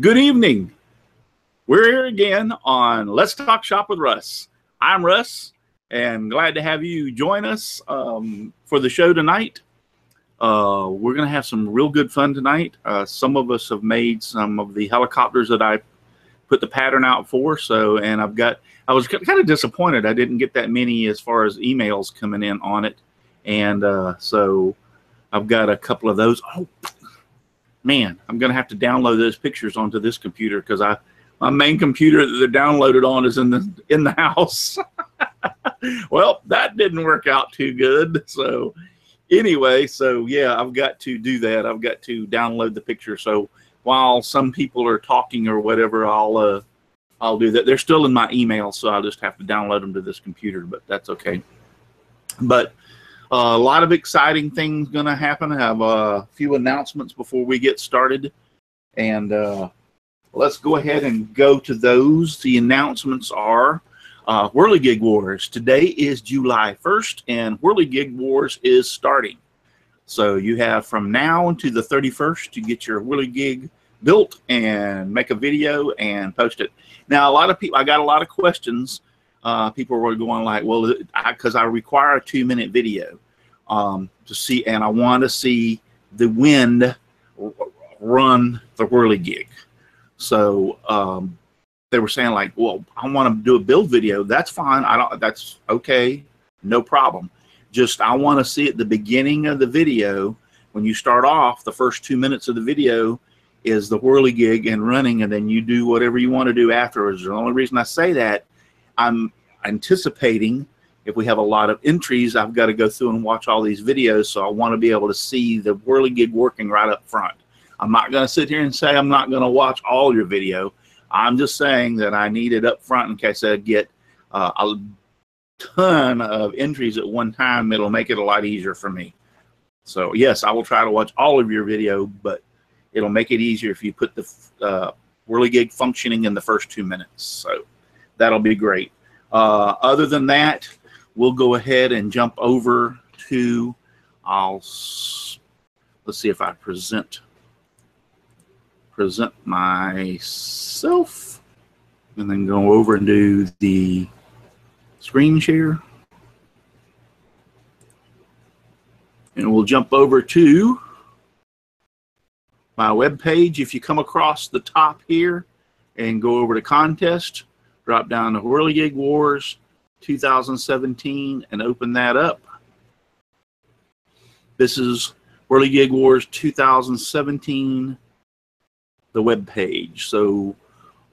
Good evening. We're here again on Let's Talk Shop with Russ. I'm Russ, and glad to have you join us for the show tonight. We're going to have some real good fun tonight. Some of us have made some of the helicopters that I put the pattern out for. And I was kind of disappointed I didn't get that many as far as emails coming in on it. And so I've got a couple of those. Oh, man, I'm going to have to download those pictures onto this computer because my main computer that they're downloaded on is in the house. Well, that didn't work out too good. So anyway, yeah, I've got to do that. I've got to download the picture. So while some people are talking or whatever, I'll do that. They're still in my email, so I'll just have to download them to this computer, but that's okay. But a lot of exciting things going to happen. I have a few announcements before we get started. And let's go ahead and go to those. The announcements are Whirligig Wars. Today is July 1st, and Whirligig Wars is starting. So you have from now until the 31st to get your Whirligig built and make a video and post it. Now, a lot of people, I got a lot of questions. People were going like, well, because I require a 2-minute video to see, and I want to see the wind run the Whirligig. So they were saying like, well, I want to do a build video. That's fine. That's okay. No problem. Just, I want to see at the beginning of the video, when you start off, the first 2 minutes of the video is the Whirligig and running, and then you do whatever you want to do afterwards. The only reason I say that, I'm anticipating if we have a lot of entries, I've got to go through and watch all these videos, so I want to be able to see the Whirligig working right up front. I'm not going to sit here and say I'm not going to watch all your video. I'm just saying that I need it up front in case I get a ton of entries at one time. It'll make it a lot easier for me. So yes, I will try to watch all of your video, but it'll make it easier if you put the Whirligig functioning in the first 2 minutes. So that'll be great. Other than that, we'll go ahead and jump over to, let's see if I present myself, and then go over and do the screen share. And we'll jump over to my web page. If you come across the top here and go over to contest, drop down to Whirligig Wars 2017 and open that up. This is Whirligig Wars 2017, the web page. So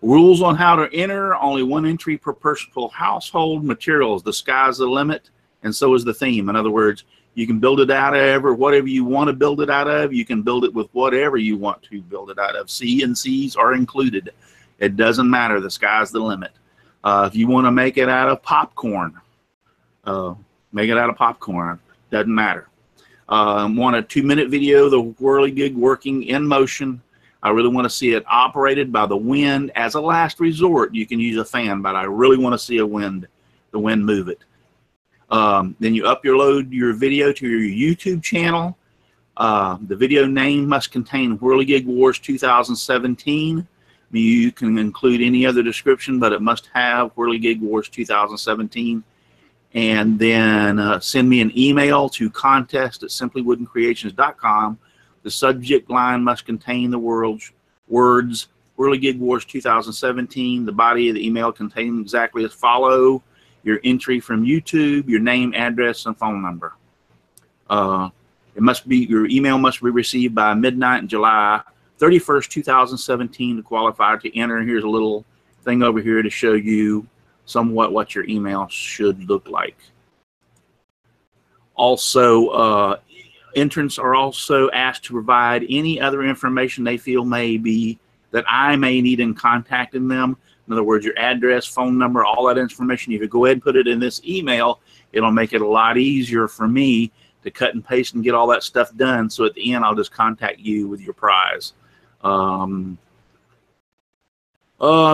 rules on how to enter: only 1 entry per person per household. Materials: the sky's the limit, and so is the theme. In other words, you can build it out of whatever you want to build it out of. You can build it with whatever you want to build it out of. CNCs are included. It doesn't matter. The sky's the limit. If you want to make it out of popcorn, make it out of popcorn. Doesn't matter. Want a 2-minute video, the Whirligig working in motion. I really want to see it operated by the wind. As a last resort, you can use a fan, but I really want to see the wind move it. Then you upload your video to your YouTube channel. The video name must contain Whirligig Wars 2017. You can include any other description, but it must have Whirligig Wars 2017. And then send me an email to contest@simplywoodencreations.com. The subject line must contain the words Whirligig Wars 2017. The body of the email contains exactly as follow: your entry from YouTube, your name, address, and phone number. Your email must be received by midnight in July 31st, 2017 to qualify to enter. Here's a little thing over here to show you somewhat what your email should look like. Also, entrants are also asked to provide any other information they feel that I may need in contacting them. In other words, your address, phone number, all that information. If you go ahead and put it in this email, it'll make it a lot easier for me to cut and paste and get all that stuff done. So at the end, I'll just contact you with your prize.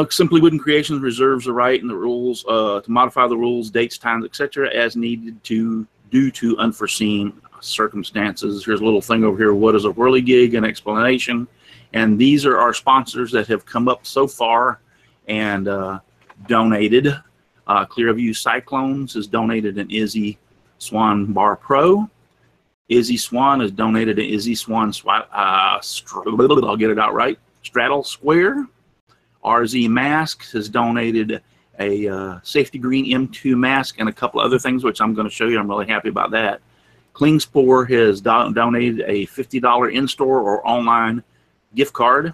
Simply Wooden Creations reserves the right and the rules to modify the rules, dates, times, etc. as needed due to unforeseen circumstances. Here's a little thing over here. What is a Whirligig? An explanation. And these are our sponsors that have come up so far and donated. Clearview Cyclones has donated an Izzy Swan Bar Pro. Izzy Swan has donated an Izzy Swan I'll get it out right, Straddle Square. RZ Masks has donated a Safety Green M2 mask and a couple other things, which I'm going to show you. I'm really happy about that. Klingspor has donated a $50 in-store or online gift card.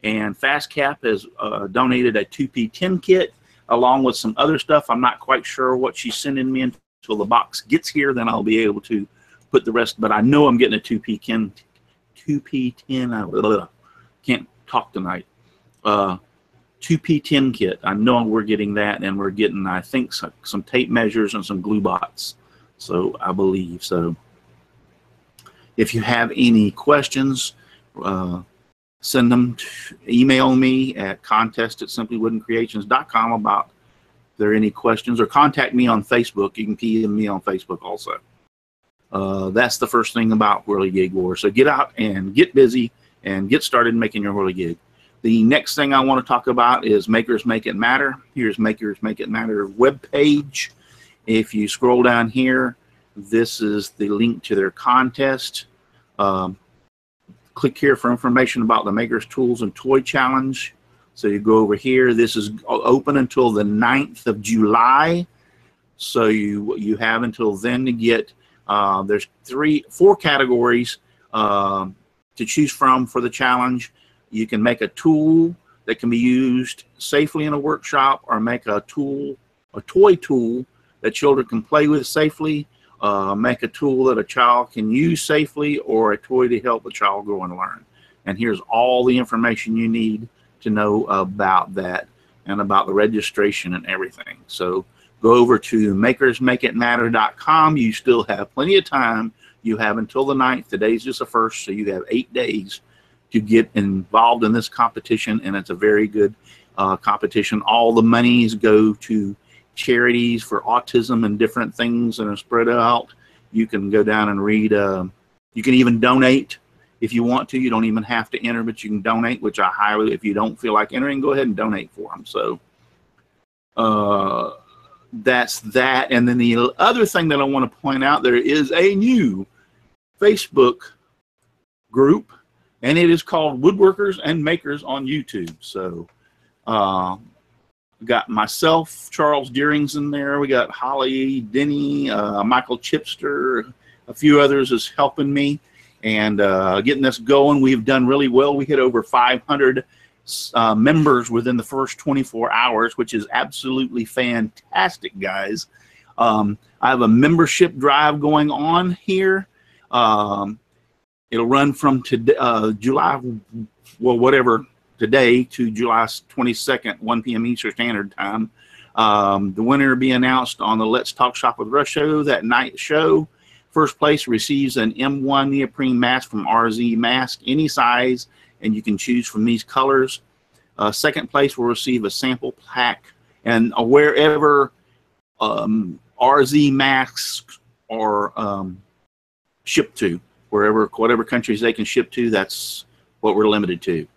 And FastCap has donated a 2P10 kit along with some other stuff. I'm not quite sure what she's sending me until the box gets here. Then I'll be able to put the rest. But I know I'm getting a 2P10. Can't talk tonight. 2P10 kit. I know we're getting that, and we're getting, I think, some tape measures and some glue bots. So I believe so. If you have any questions, send them email me at contest@simplywoodencreations.com about if there are any questions, or contact me on Facebook. You can PM me on Facebook also. That's the first thing about Whirligig Wars. So get out and get busy and get started making your Whirligig. The next thing I want to talk about is Makers Make It Matter. Here's Makers Make It Matter webpage. If you scroll down here, this is the link to their contest. Click here for information about the Makers Tools and Toy Challenge. So you go over here. This is open until the 9th of July. So you have until then to get, there's 4 categories to choose from for the challenge. You can make a tool that can be used safely in a workshop, or make a toy tool that children can play with safely, make a tool that a child can use safely, or a toy to help a child grow and learn. And here's all the information you need to know about that and about the registration and everything. So go over to makersmakeitmatter.com. You still have plenty of time. You have until the 9th. Today's just the 1st, so you have 8 days to get involved in this competition, and it's a very good competition. All the monies go to charities for autism and different things that are spread out. You can go down and read. You can even donate if you want to. You don't even have to enter, but you can donate, which I highly, if you don't feel like entering, go ahead and donate for them. So that's that. And then the other thing that I want to point out, there is a new Facebook group, and it is called Woodworkers and Makers on YouTube. So got myself, Charles Deering's in there. We got Holly, Denny, Michael Chipster, a few others is helping me and getting this going. We've done really well. We hit over 500 members within the first 24 hours, which is absolutely fantastic, guys. I have a membership drive going on here. It'll run from today, July, well, whatever, today to July 22nd, 1 p.m. Eastern Standard Time. The winner will be announced on the Let's Talk Shop with Russ show, that night show. First place receives an M1 neoprene mask from RZ Mask, any size, and you can choose from these colors. Second place will receive a sample pack, and wherever RZ masks are shipped to, whatever countries they can ship to, that's what we're limited to.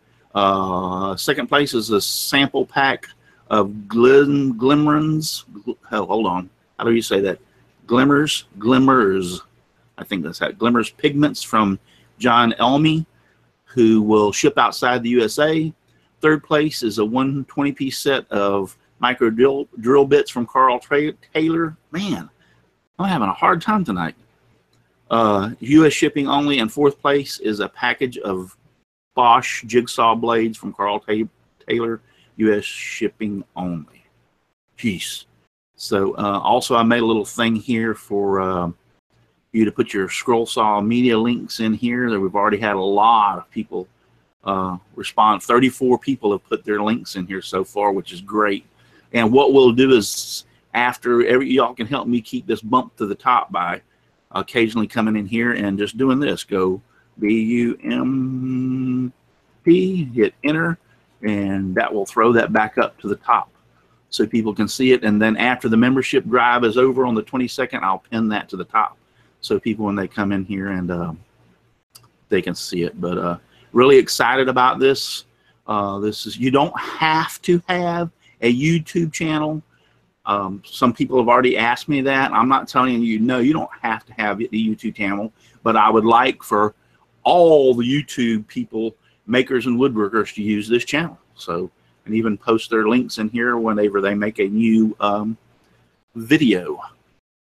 Second place is a sample pack of Glimmerins. Oh, hold on. How do you say that? Glimmers. I think that's that. Glimmers Pigments from John Elmy, who will ship outside the USA. Third place is a 120-piece set of micro drill bits from Carl Taylor. Man, I'm having a hard time tonight. U.S. shipping only. And fourth place is a package of Bosch jigsaw blades from Carl Taylor, U.S. shipping only. Jeez. So also I made a little thing here for you to put your scroll saw media links in here. That we've already had a lot of people respond. 34 people have put their links in here so far, which is great. And what we'll do is, after y'all can help me keep this bump to the top by occasionally coming in here and just doing this. Go BUMP, hit enter, and that will throw that back up to the top so people can see it. And then after the membership drive is over on the 22nd, I'll pin that to the top so people, when they come in here, and they can see it. But Really excited about this. You don't have to have a YouTube channel. Some people have already asked me that. I'm not telling you, no, you don't have to have the YouTube channel, but I would like for all the YouTube people, makers and woodworkers, to use this channel. So, and even post their links in here whenever they make a new video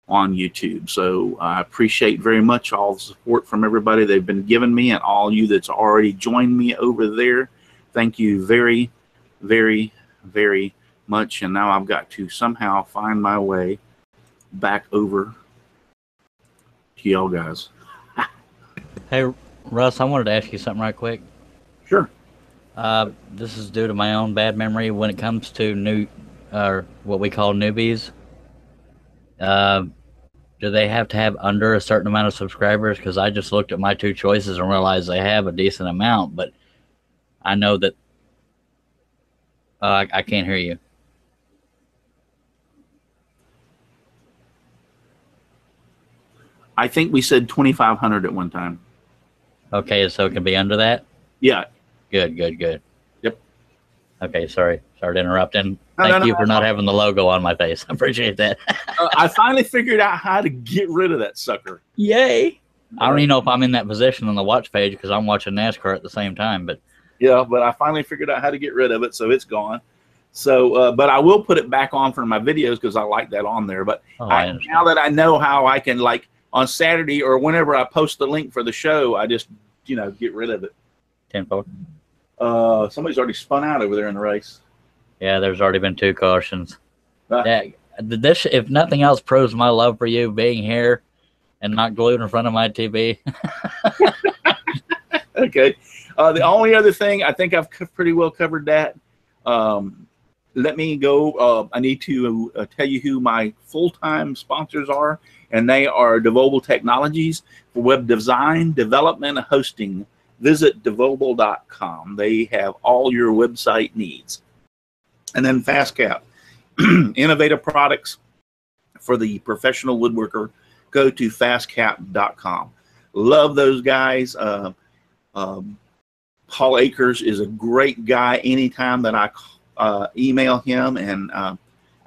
on YouTube. So I appreciate very much all the support from everybody they've been giving me, and all you that's already joined me over there. Thank you very, very, very much. And now I've got to somehow find my way back over to y'all guys. Hey, Russ, I wanted to ask you something right quick. Sure. This is due to my own bad memory when it comes to what we call newbies. Do they have to have under a certain amount of subscribers? Because I just looked at my 2 choices and realized they have a decent amount, but I know that I can't hear you. I think we said 2,500 at one time. Okay, so it can be under that? Yeah. Good. Yep. Okay, sorry to interrupt. And thank you for not having the logo on my face. I appreciate that. I finally figured out how to get rid of that sucker. Yay! I don't even know if I'm in that position on the watch page because I'm watching NASCAR at the same time. But yeah, but I finally figured out how to get rid of it, so it's gone. So, but I will put it back on for my videos because I like that on there. But now that I know how I can, like on Saturday or whenever I post the link for the show, I just get rid of it. 10-4. Somebody's already spun out over there in the race. Yeah, there's already been 2 cautions. Yeah, this, if nothing else, proves my love for you being here and not glued in front of my TV. Okay. The only other thing, I think I've pretty well covered that. Let me go. I need to tell you who my full-time sponsors are, and they are Devobal Technologies for web design, development, and hosting. Visit devobal.com. They have all your website needs. And then FastCap, innovative products for the professional woodworker. Go to fastcap.com. Love those guys. Paul Akers is a great guy. Anytime that I email him and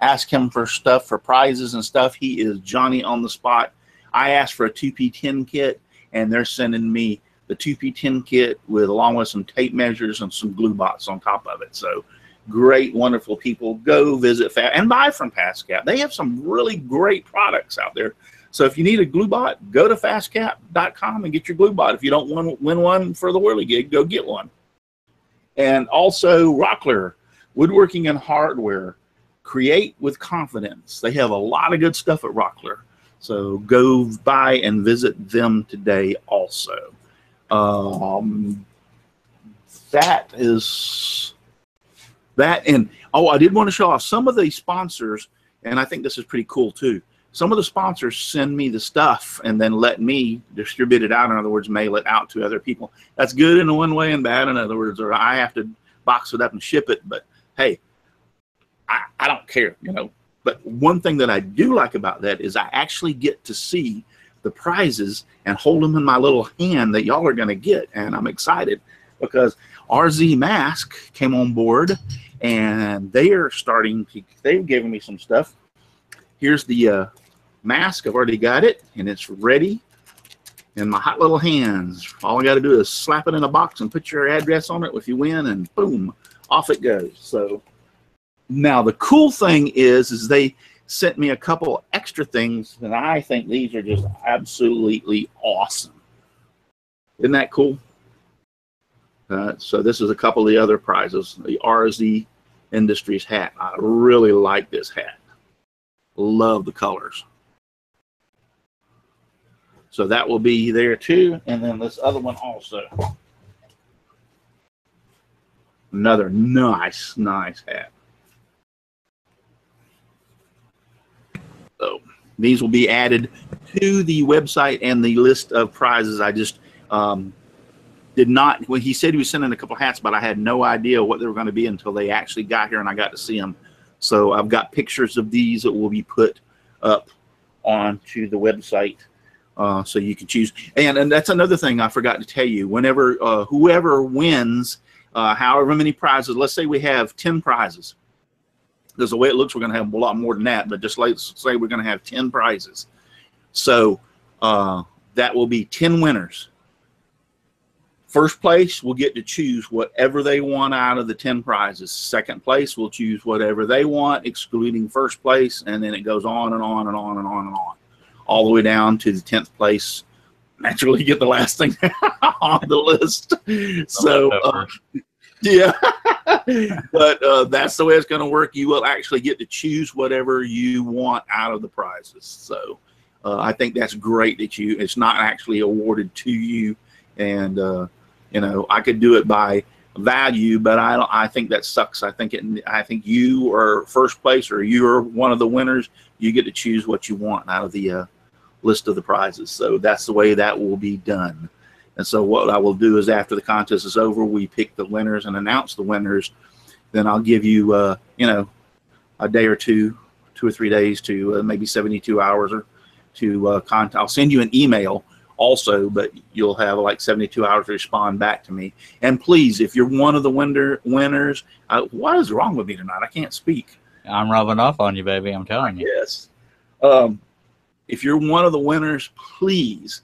ask him for stuff, for prizes and stuff, he is Johnny on the spot. I asked for a 2P10 kit, and they're sending me the 2P10 kit along with some tape measures and some glue bots on top of it. So great, wonderful people. Go visit and buy from FastCap. They have some really great products out there. So if you need a glue bot, go to fastcap.com and get your glue bot. If you don't win one for the Whirligig, go get one. And also Rockler, woodworking and hardware. Create with confidence. They have a lot of good stuff at Rockler. So go by and visit them today also. That is that. And I did want to show off some of the sponsors, and I think this is pretty cool too. Some of the sponsors send me the stuff and then let me distribute it out. In other words, mail it out to other people. That's good in one way and bad in other words, or I have to box it up and ship it. But hey, I don't care, But one thing that I do like about that is I actually get to see the prizes and hold them in my little hand that y'all are going to get. And I'm excited because RZ Mask came on board and they are they've given me some stuff. Here's the mask. I've already got it and it's ready in my hot little hands. All I got to do is slap it in a box and put your address on it if you win, and boom, off it goes. So now the cool thing is they sent me a couple extra things, and I think these are just absolutely awesome. Isn't that cool? So this is a couple of the other prizes. The RZ Industries hat. I really like this hat. Love the colors. So that will be there too. And then this other one also. Another nice hat. So these will be added to the website and the list of prizes. I just did not, when he said he was sending a couple hats, but I had no idea what they were going to be until they actually got here and I got to see them. So I've got pictures of these that will be put up onto the website So you can choose. And that's another thing I forgot to tell you. Whenever whoever wins, however many prizes, let's say we have 10 prizes. Because the way it looks, we're going to have a lot more than that. But just let's say we're going to have 10 prizes. So that will be 10 winners. First place will get to choose whatever they want out of the 10 prizes. Second place will choose whatever they want, excluding first place. And then it goes on and on and on and on and on, all the way down to the 10th place. Naturally, you get the last thing on the list. So, yeah. But that's the way it's going to work. You will actually get to choose whatever you want out of the prizes. So I think that's great that it's not actually awarded to you. And, you know, I could do it by value, but I think that sucks. I think you are first place, or you're one of the winners. You get to choose what you want out of the list of the prizes. So that's the way that will be done. And so what I will do is, after the contest is over, we pick the winners and announce the winners. Then I'll give you, you know, a day or 2 or 3 days to maybe 72 hours or to contact. I'll send you an email also, but you'll have like 72 hours to respond back to me. And please, if you're one of the winners, what is wrong with me tonight? I can't speak. I'm rubbing off on you, baby. I'm telling you. Yes. If you're one of the winners, please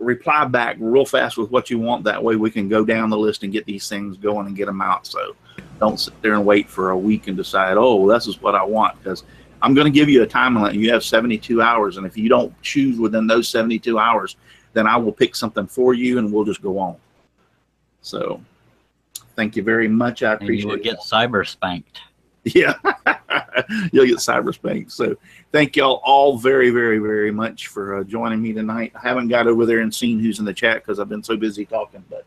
reply back real fast with what you want. That way we can go down the list and get these things going and get them out. So don't sit there and wait for a week and decide, oh, this is what I want, because I'm going to give you a time limit. You have 72 hours, and if you don't choose within those 72 hours, then I will pick something for you, and we'll just go on. So thank you very much. I appreciate it. You will get cyber spanked. Yeah, you'll get cyber spanked. So thank y'all all very, very, very much for joining me tonight. I haven't got over there and seen who's in the chat because I've been so busy talking. But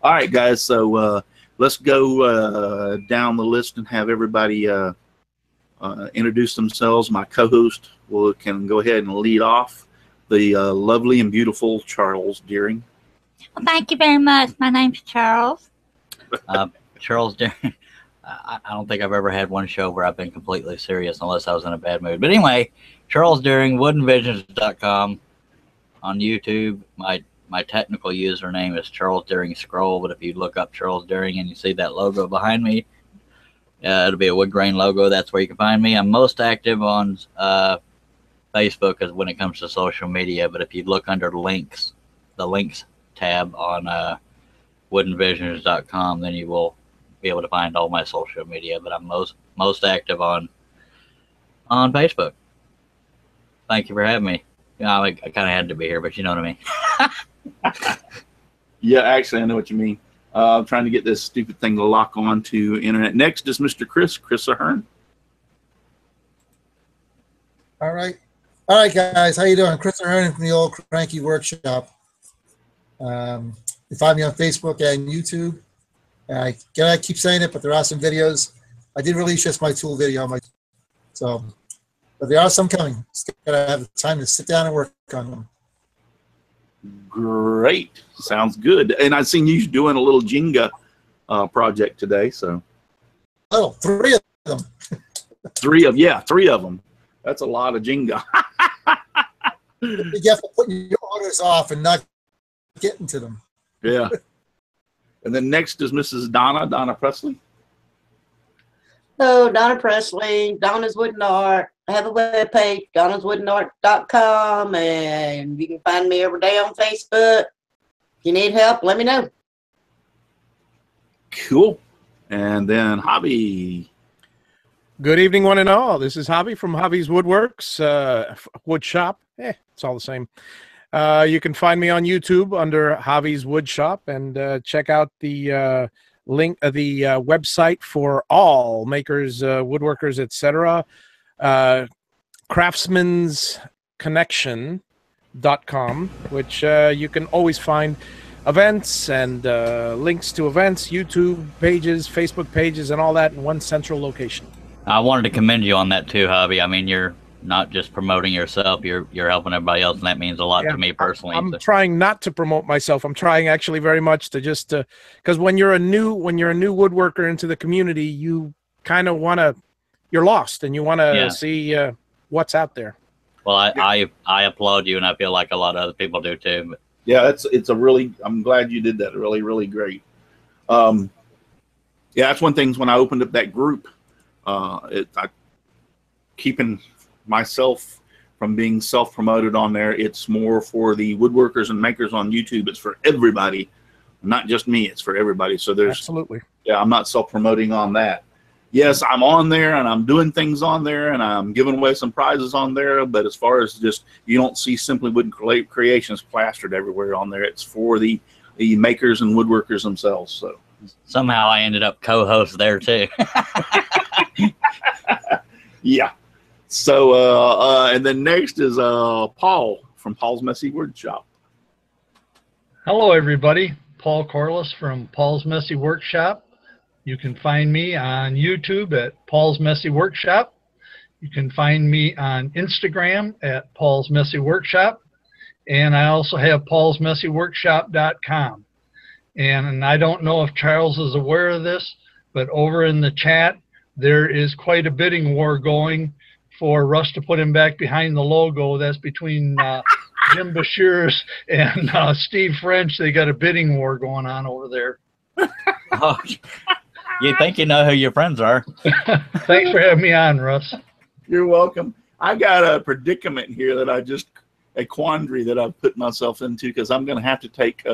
all right, guys, so let's go down the list and have everybody introduce themselves. My co-host can go ahead and lead off. The lovely and beautiful Charles Deering. Well, thank you very much. My name's Charles. Charles Deering. I don't think I've ever had one show where I've been completely serious unless I was in a bad mood. But anyway, Charles Deering, woodenvisions.com. On YouTube, my technical username is Charles Deering Scroll, but if you look up Charles Deering and you see that logo behind me, it'll be a wood grain logo. That's where you can find me. I'm most active on Facebook when it comes to social media, but if you look under the links tab on woodenvisions.com, then you will be able to find all my social media. But I'm most active on Facebook. Thank you for having me. You know, I kind of had to be here, but you know what I mean. Yeah, actually, I know what you mean. I'm trying to get this stupid thing to lock on to internet. Next is Mr. Chris Ahern. All right, guys, how you doing? Chris Ahern from the Old Cranky Workshop. You find me on Facebook and YouTube. I keep saying it, but there are some videos. I did release just my tool video, but there are some coming. Just gotta have the time to sit down and work on them. Great, sounds good. And I've seen you doing a little Jenga project today. So, oh, 3 of them. three of them. That's a lot of Jenga. You have to put your orders off and not getting to them. Yeah. And then next is Mrs. Donna Presley. Hello, Donna Presley, Donna's Wooden Art. I have a webpage, donnaswoodenart.com, and you can find me every day on Facebook. If you need help, let me know. Cool. And then Hobby. Good evening, one and all. This is Hobby from Hobby's Woodworks, Wood Shop. It's all the same. You can find me on YouTube under Hobby's Wood Shop, and check out the website for all makers, woodworkers, etc. craftsmansconnection.com, which you can always find events and links to events, YouTube pages, Facebook pages, and all that in one central location. I wanted to commend you on that too, Hobby. I mean, you're not just promoting yourself, you're helping everybody else, and that means a lot to me personally. I'm trying not to promote myself. I'm trying actually very much to just because when you're a new woodworker into the community, you kind of you're lost and you want to see what's out there. Well, I applaud you, and I feel like a lot of other people do too. But Yeah, it's a really, I'm glad you did that. Really, really great. Yeah, that's one thing when I opened up that group, I keeping myself from being self-promoted on there. It's more for the woodworkers and makers on YouTube. It's for everybody, not just me. It's for everybody. So there's, Absolutely. yeah, I'm not self-promoting on that. Yes, I'm on there and I'm doing things on there and I'm giving away some prizes on there. But as far as just, you don't see Simply Wooden Creations plastered everywhere on there. It's for the makers and woodworkers themselves. So somehow I ended up co-host there too. yeah. So and then next is Paul from Paul's Messy Workshop. Hello, everybody. Paul Corliss from Paul's Messy Workshop. You can find me on YouTube at Paul's Messy Workshop. You can find me on Instagram at Paul's Messy Workshop. And I also have paulsmessyworkshop.com. And I don't know if Charles is aware of this, but over in the chat, there is quite a bidding war going for Russ to put him back behind the logo. That's between Jim Bashir's and Steve French. They got a bidding war going on over there. Oh, you think you know who your friends are. Thanks for having me on, Russ. You're welcome. I got a predicament here that a quandary that I've put myself into, because I'm going to have to take,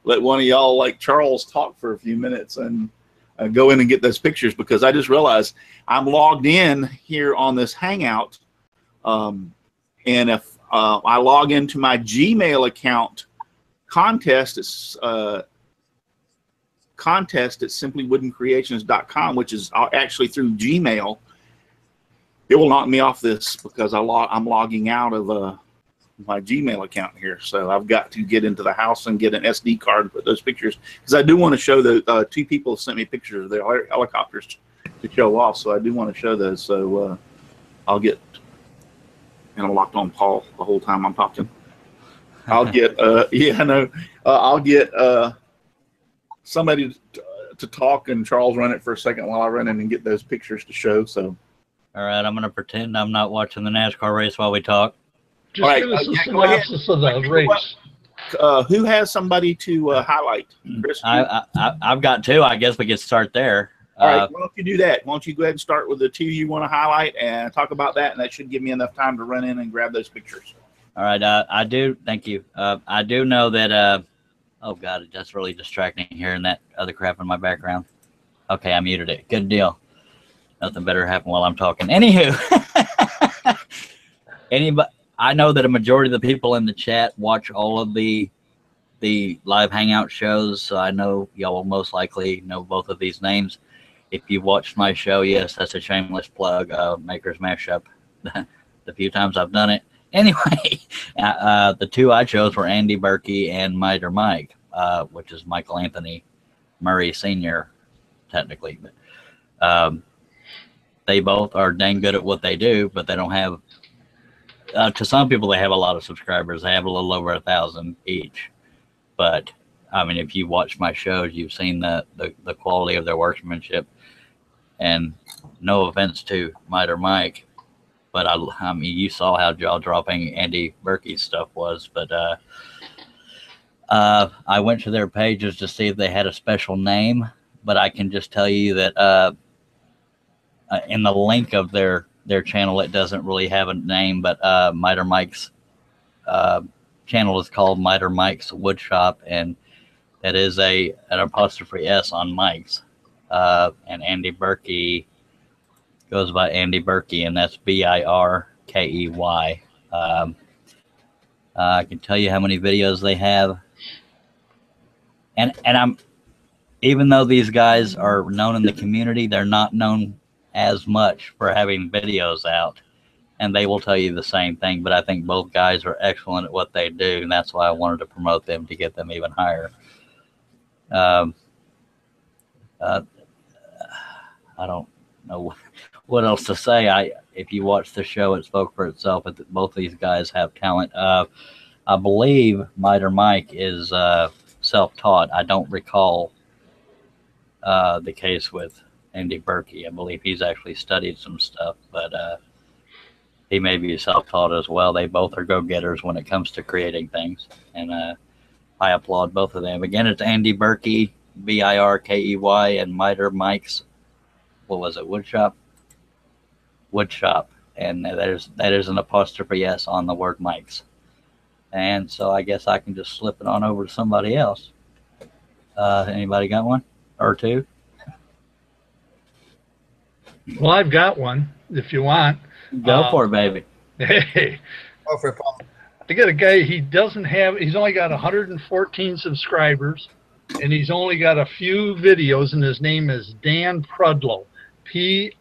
let one of y'all like Charles talk for a few minutes and go in and get those pictures, because I just realized I'm logged in here on this Hangout. And if I log into my Gmail account, contest at simplywoodencreations.com, which is actually through Gmail, it will knock me off this because I'm logging out of my Gmail account here. So I've got to get into the house and get an SD card and put those pictures, because I do want to show the two people sent me pictures of their helicopters to show off. So I do want to show those. So I'll get, and I'm locked on Paul the whole time I'm talking. I'll get, yeah, no, I'll get somebody to talk, and Charles run it for a second while I run in and get those pictures to show. So, all right, I'm going to pretend I'm not watching the NASCAR race while we talk. Just give us a synopsis of the race. Who has somebody to highlight? Chris, I've got two. I guess we could start there. All right, why don't you do that? Why don't you go ahead and start with the two you want to highlight and talk about that, and that should give me enough time to run in and grab those pictures. All right, I do. Thank you. I do know that. Oh God, that's really distracting hearing that other crap in my background. Okay, I muted it. Good deal. Nothing better happened while I'm talking. Anywho, anybody. I know that a majority of the people in the chat watch all of the live hangout shows, so I know y'all will most likely know both of these names. If you watched my show, yes, that's a shameless plug. Maker's Mashup. The few times I've done it. Anyway, the two I chose were Andy Berkey and Miter Mike, which is Michael Anthony Murray Sr., technically. But they both are dang good at what they do, but they don't have, to some people, they have a lot of subscribers. They have a little over 1,000 each. But, I mean, if you watch my shows, you've seen the quality of their workmanship. And no offense to Miter Mike, but I mean, you saw how jaw-dropping Andy Berkey's stuff was. But I went to their pages to see if they had a special name. But I can just tell you that in the link of their channel, it doesn't really have a name. But Miter Mike's channel is called Miter Mike's Woodshop, and that is an apostrophe S on Mike's. And Andy Berkey goes by Andy Berkey, and that's Birkey. I can tell you how many videos they have, and I'm, even though these guys are known in the community, they're not known as much for having videos out, and they will tell you the same thing. But I think both guys are excellent at what they do, and that's why I wanted to promote them to get them even higher. I don't know what else to say. If you watch the show, it spoke for itself. But both these guys have talent. I believe Miter Mike is self-taught. I don't recall the case with Andy Berkey. I believe he's actually studied some stuff. But he may be self-taught as well. They both are go-getters when it comes to creating things, and I applaud both of them. Again, it's Andy Berkey, Birkey, and Miter Mike's. What was it? Woodshop. And that is an apostrophe S on the word Mike's. And so I guess I can just slip it on over to somebody else. Anybody got one or two? Well, I've got one if you want. Go for it, baby. Hey, Go for it, Paul. I got a guy, he's only got 114 subscribers, and he's only got a few videos, and his name is Dan Prudlow, Prudlo.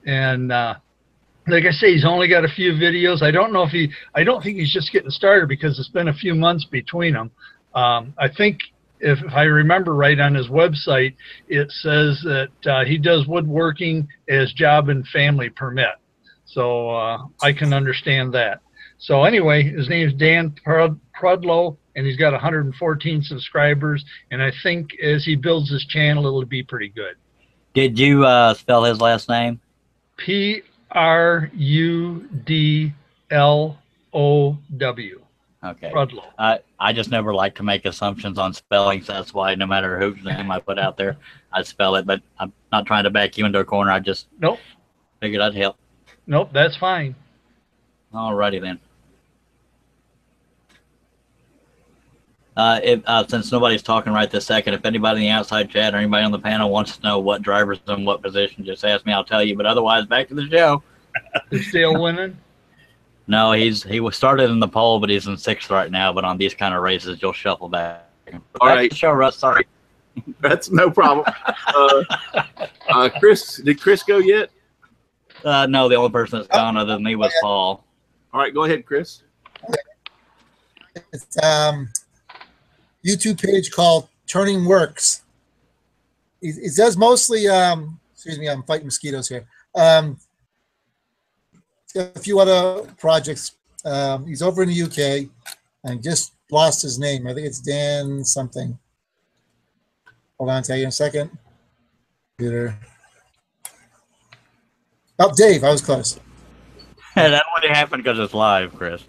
And like I say, he's only got a few videos. I don't think he's just getting started because it's been a few months between them. I think if I remember right on his website, it says that he does woodworking as job and family permit. So I can understand that. So anyway, his name is Dan Prudlow, and he's got 114 subscribers. And I think as he builds his channel, it'll be pretty good. Did you spell his last name? Prudlow. Okay. Prudlow. I just never like to make assumptions on spellings. That's why no matter whose name I put out there, I spell it. But I'm not trying to back you into a corner. I just figured I'd help. Nope, that's fine. Alrighty then. Since nobody's talking right this second, if anybody in the outside chat or anybody on the panel wants to know what driver's in what position, just ask me. I'll tell you. But otherwise, back to the show. Is Dale winning? No, he was started in the pole, but he's in 6th right now. But on these kind of races, you'll shuffle back. All right, to the show, Russ. Sorry. That's no problem. Chris, did Chris go yet? No, the only person that's gone other than me was Paul. All right, go ahead, Chris. It's YouTube page called Turning Works. He does mostly, excuse me, I'm fighting mosquitoes here. He's got a few other projects. He's over in the UK and just lost his name. I think it's Dan something. Hold on, I'll tell you in a second. Computer. Oh, Dave, I was close. That wouldn't happen because it's live, Chris.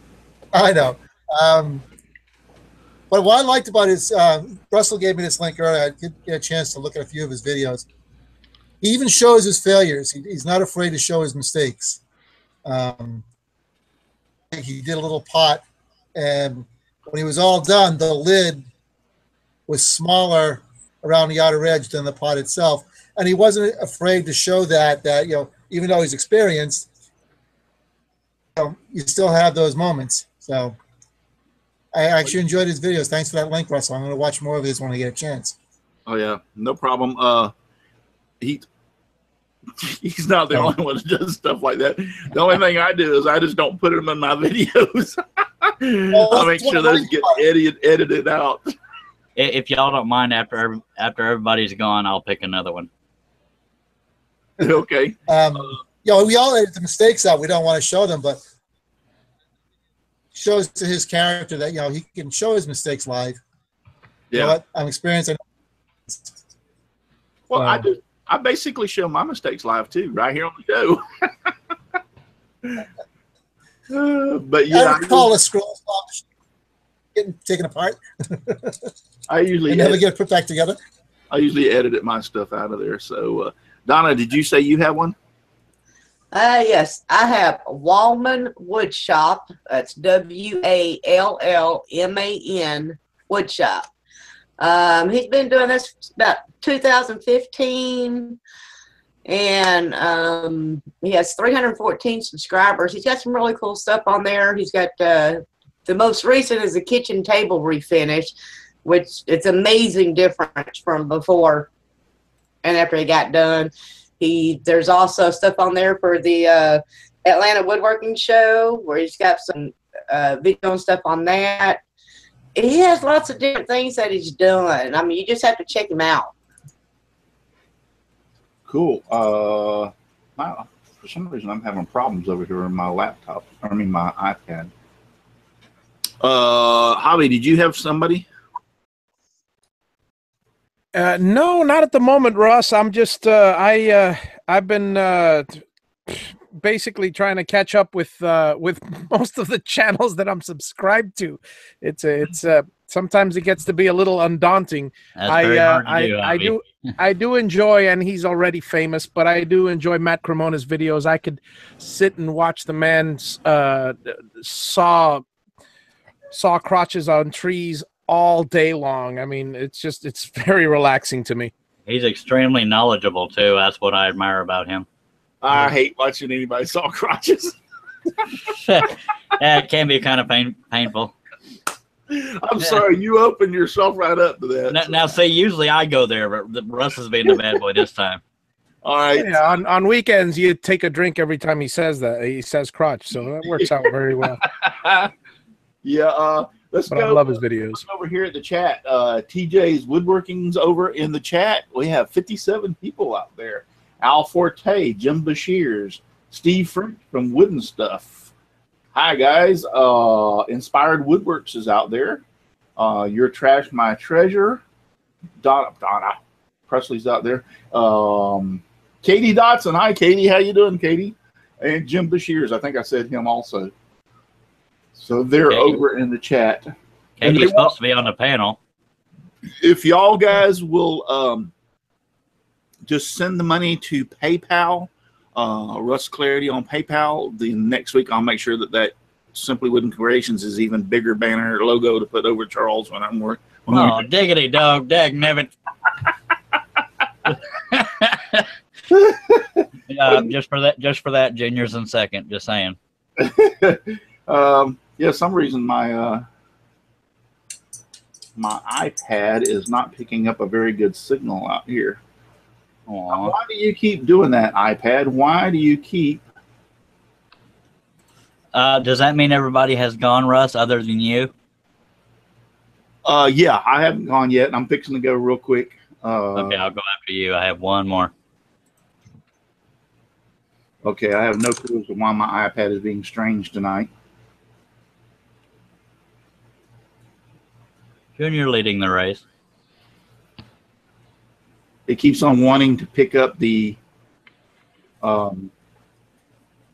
I know. But what I liked about his, Russell gave me this link earlier. I did get a chance to look at a few of his videos. He even shows his failures. He's not afraid to show his mistakes. He did a little pot, and when he was all done, the lid was smaller around the outer edge than the pot itself. And he wasn't afraid to show that even though he's experienced, you still have those moments. So I actually enjoyed his videos. Thanks for that link, Russell. I'm going to watch more of his when I get a chance. Oh yeah, no problem. He's not the only one that does stuff like that. The only thing I do is I just don't put them in my videos. I make sure those get edited out. If y'all don't mind, after everybody's gone, I'll pick another one. Okay. We all edit the mistakes out. We don't want to show them, but shows to his character that he can show his mistakes live. Yeah. You know what? I'm experiencing. Well, I do. I basically show my mistakes live too, right here on the show. But yeah, I call a scroll getting taken apart. I usually never get put back together. I usually edit my stuff out of there. So, Donna, did you say you have one? Yes, I have Wallman Woodshop. That's WALLMAN Woodshop. He's been doing this about 2015, and he has 314 subscribers. He's got some really cool stuff on there. He's got the most recent is a kitchen table refinish, which it's amazing difference from before and after he got done. There's also stuff on there for the Atlanta Woodworking Show where he's got some video and stuff on that. He has lots of different things that he's doing. I mean, you just have to check him out. Cool. For some reason, I'm having problems over here on my laptop. I mean, my iPad. Javi, did you have somebody? No, not at the moment, Russ. I'm just I've been basically trying to catch up with most of the channels that I'm subscribed to. It's sometimes it gets to be a little undaunting. That's very hard to do, Javi. I do enjoy, and he's already famous, but I do enjoy Matt Cremona's videos. I could sit and watch the man saw crotches on trees all day long. I mean, it's very relaxing to me. He's extremely knowledgeable too. That's what I admire about him. I hate watching anybody saw crotches. Yeah, it can be kind of painful. I'm sorry, you opened yourself right up to that. Now, see, usually I go there, but Russ has been the bad boy this time. All right. Yeah, on weekends you take a drink every time he says that. He says crotch, so that works out very well. Yeah, let's But go. I love his videos. Over here at the chat, TJ's Woodworking's over in the chat. We have 57 people out there. Al Forte, Jim Bashirs, Steve French from Wooden Stuff. Hi, guys. Inspired Woodworks is out there. Your Trash, My Treasure. Donna Presley's out there. Katie Dotson. Hi, Katie. How you doing, Katie? And Jim Bashirs. I think I said him also. So they're over in the chat. Katie's supposed to be on the panel. If y'all guys will just send the money to PayPal, Russ Clarity on PayPal, the next week I'll make sure that Simply Wooden Creations is even bigger banner logo to put over Charles when I'm working. Oh, diggity dog, dag nabbit. Just for that, Junior's in second. Just saying. Yeah, some reason my iPad is not picking up a very good signal out here. Why do you keep doing that, iPad? Why do you keep? Does that mean everybody has gone, Russ, other than you? Yeah, I haven't gone yet. I'm fixing to go real quick. Okay, I'll go after you. I have one more. Okay, I have no clue as to why my iPad is being strange tonight. Junior leading the race. It keeps on wanting to pick up the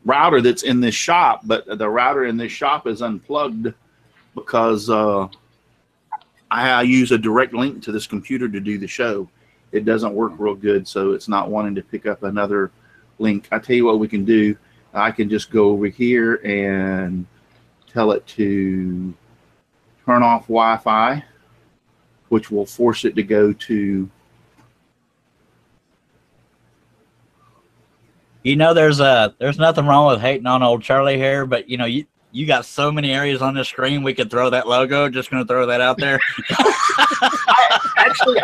router that's in this shop, but the router in this shop is unplugged because I use a direct link to this computer to do the show. It doesn't work real good, so it's not wanting to pick up another link. I tell you what we can do. I can just go over here and tell it to turn off Wi-Fi, which will force it to go to. You know, there's nothing wrong with hating on old Charlie here, but you know, you got so many areas on the screen we could throw that logo. Just going to throw that out there.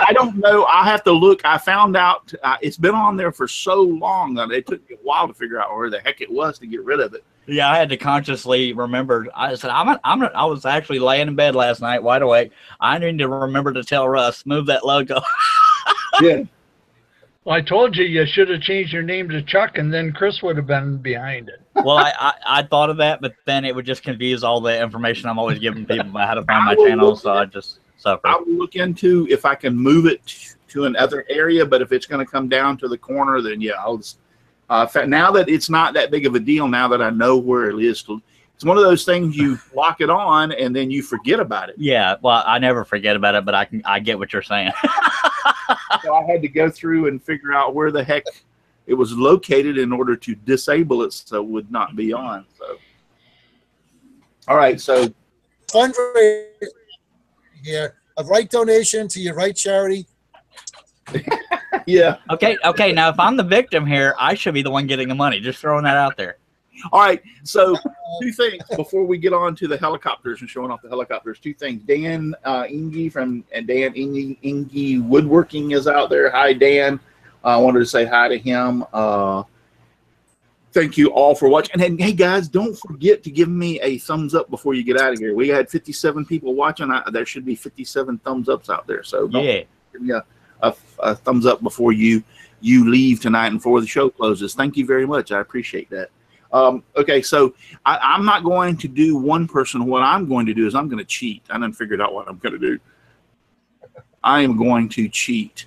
I don't know. I have to look. I found out it's been on there for so long that it took me a while to figure out where the heck it was to get rid of it. Yeah, I had to consciously remember. I said, I was actually laying in bed last night, wide awake. I need to remember to tell Russ, move that logo. Yeah. Well, I told you should have changed your name to Chuck, and then Chris would have been behind it. Well, I thought of that, but then it would just confuse all the information I'm always giving people about how to find my channel, so I just suffer. I will look into if I can move it to another area, but if it's going to come down to the corner, then yeah, I'll just, now that it's not that big of a deal, now that I know where it is, it's one of those things you lock it on and then you forget about it. Yeah, well, I never forget about it, but I get what you're saying. So I had to go through and figure out where the heck it was located in order to disable it so it would not be on. So, all right, so fundraiser here, a right donation to your right charity. Yeah. Okay. Now, if I'm the victim here, I should be the one getting the money. Just throwing that out there. All right. So, two things before we get on to the helicopters and showing off the helicopters. Two things. Dan Inge from Dan Inge Woodworking is out there. Hi, Dan. I wanted to say hi to him. Thank you all for watching. And hey, guys, don't forget to give me a thumbs up before you get out of here. We had 57 people watching. There should be 57 thumbs ups out there. So, give me a thumbs up before you leave tonight and before the show closes. Thank you very much. I appreciate that. Okay, so I'm not going to do one person. What I'm going to do is I'm going to cheat. I done figured out what I'm going to do. I am going to cheat.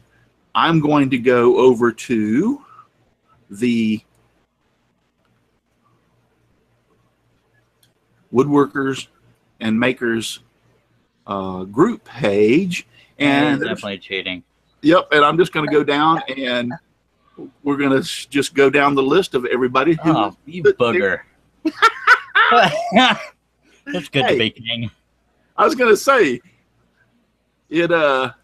I'm going to go over to the Woodworkers and Makers group page. And definitely cheating. Yep, and I'm just going to go down and we're going to just go down the list of everybody. Oh, you bugger. It's good to be king. I was going to say, it's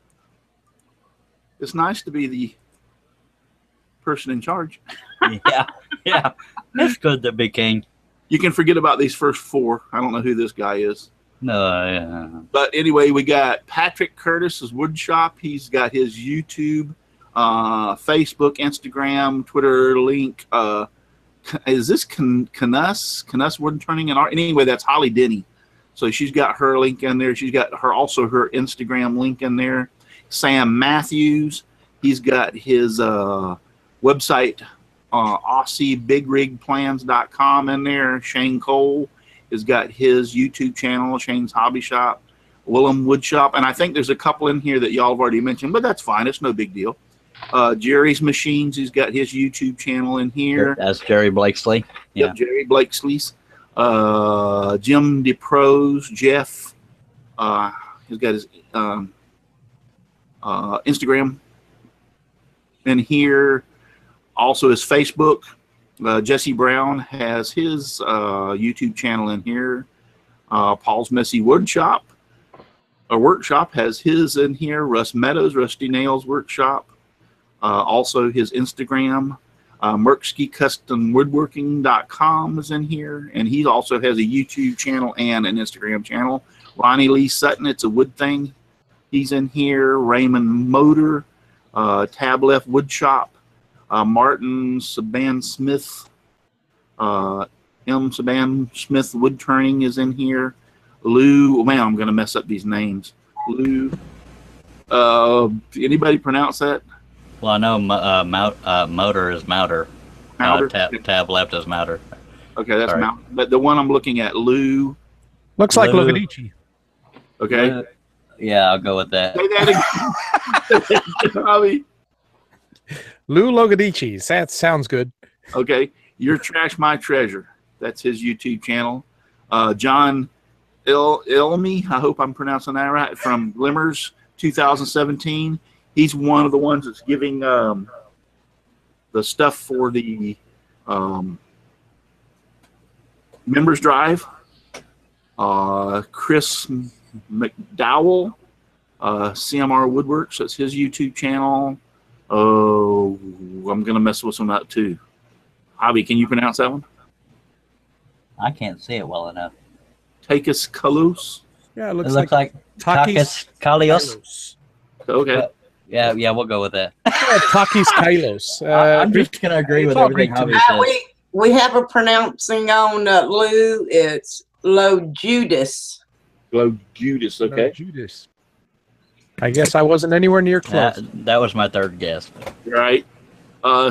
nice to be the person in charge. Yeah. It's good to be king. You can forget about these first four. I don't know who this guy is. No, yeah. But anyway, we got Patrick Curtis's Wood Shop. He's got his YouTube, Facebook, Instagram, Twitter link. Is this Canuss Wood Turning and Art? Anyway, that's Holly Denny. So she's got her link in there. She's got her Instagram link in there. Sam Matthews, he's got his website, AussieBigRigPlans.com in there. Shane Cole has got his YouTube channel, Shane's Hobby Shop. Willem Wood Shop, and I think there's a couple in here that y'all have already mentioned, but that's fine. It's no big deal. Jerry's Machines, he's got his YouTube channel in here. That's Jerry Blakesley. Yeah. Yep, Jerry Blakesley's. Jim DePros, Jeff. He's got his Instagram in here. Also his Facebook. Jesse Brown has his YouTube channel in here. Paul's Messy Wood Shop. A workshop has his in here. Russ Meadows, Rusty Nails Workshop. Also his Instagram. MerkskyCustomWoodworking.com is in here, and he also has a YouTube channel and an Instagram channel. Ronnie Lee Sutton, It's a Wood Thing, he's in here. Raymond Motor, Tab Left Wood Shop. Martin Saban Smith, M. Saban Smith Wood Turning is in here. Lou, oh man, I'm going to mess up these names. Lou, anybody pronounce that? Well, I know Motor is Mouter. Tab Left is Mouter. Okay, that's Mouter. But the one I'm looking at, Lou. Looks like Logadici. Okay. Yeah, I'll go with that. Say that again. Bobby. Lou Logadici. That sounds good. Okay. Your Trash, My Treasure. That's his YouTube channel. John Ilmy, I hope I'm pronouncing that right, from Glimmers 2017. He's one of the ones that's giving the stuff for the members drive. Chris McDowell, CMR Woodworks, that's his YouTube channel. Oh, I'm going to mess with some of that too. Javi, can you pronounce that one? I can't see it well enough. Takis Kalos. Yeah, It looks like Takis Kalios. Okay. Yeah, we'll go with that. Takis Kylos. I'm just going to agree with everything Javi says. We have a pronouncing on Lou. It's Lo Judas. Lo Judas, okay. Judas. I guess I wasn't anywhere near close. That was my third guess. Right.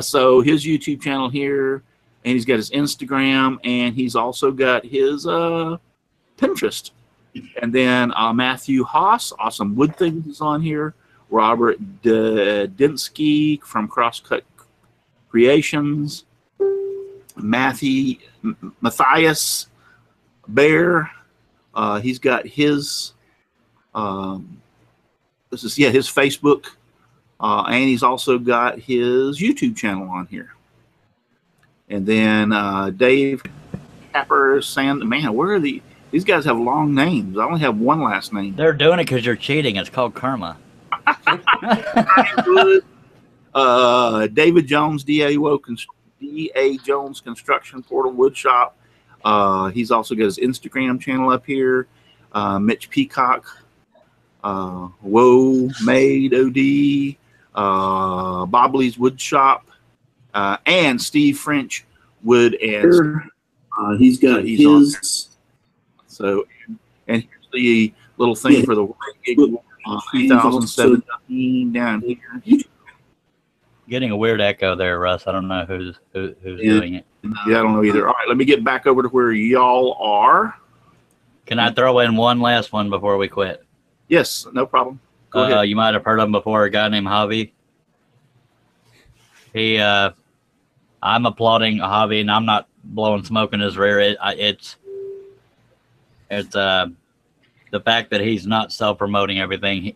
So his YouTube channel here, and he's got his Instagram, and he's also got his Pinterest. And then Matthew Haas, Awesome Wood Things, is on here. Robert Dinsky from Crosscut Creations. Matthias Bear. He's got his his Facebook, and he's also got his YouTube channel on here. And then Dave Capper, man, where are these guys have long names. I only have one last name. They're doing it because you're cheating. It's called karma. David Jones, DA Jones Construction Portal Wood Shop. He's also got his Instagram channel up here. Mitch Peacock, Whoa Made OD, Bobley's Wood Shop, and Steve French Wood and he's got his. So, and here's the little thing for the Whirligig Wars 2017 down here. Getting a weird echo there, Russ. I don't know who's doing it. Yeah, I don't know either. All right, let me get back over to where y'all are. Can I throw in one last one before we quit? Yes, no problem. Go ahead. You might have heard of him before, a guy named Javi. I'm applauding Javi, and I'm not blowing smoke in his rear. It's the fact that he's not self-promoting everything.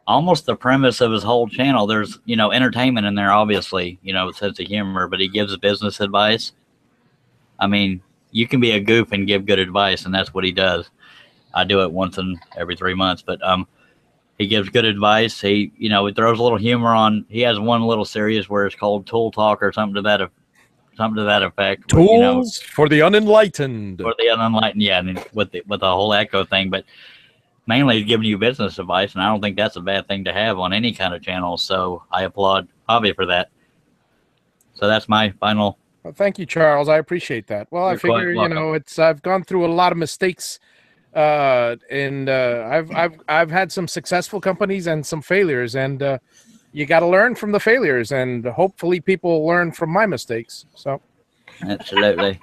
Almost the premise of his whole channel, there's, you know, entertainment in there, obviously, you know, sense of humor, but he gives business advice. I mean, you can be a goof and give good advice, and that's what he does. I do it once in every 3 months, but he gives good advice. He, you know, he throws a little humor on. He has one little series where it's called Tool Talk or something to that effect. Tools, you know, for the unenlightened. for the unenlightened, yeah, and with the whole echo thing, but mainly giving you business advice, and I don't think that's a bad thing to have on any kind of channel. So I applaud Javi for that. So that's my final. Well, thank you, Charles. I appreciate that. Well, I You're quite figure, you welcome. know, I've gone through a lot of mistakes, and I've had some successful companies and some failures, and you got to learn from the failures, and hopefully people learn from my mistakes. So Absolutely.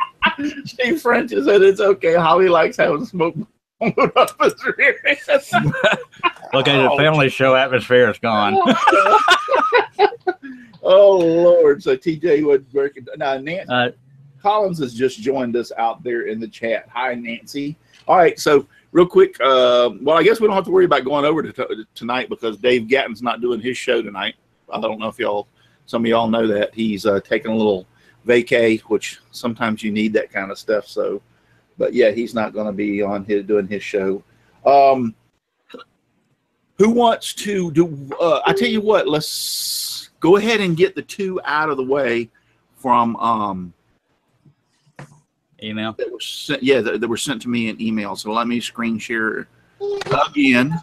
Steve French said it's okay. Holly likes having smoke up his rear. Okay, the family show atmosphere is gone. Oh Lord! So TJ would work. Now Nancy Collins has just joined us out there in the chat. Hi, Nancy. All right, so real quick. Well, I guess we don't have to worry about going over to tonight because Dave Gatton's not doing his show tonight. I don't know if some of y'all know that he's taking a little vacay, which sometimes you need that kind of stuff. So, but yeah, he's not going to be on doing his show. Who wants to do? I tell you what, let's go ahead and get the two out of the way from Email. that were sent. Yeah, that were sent to me in email. So let me screen share again.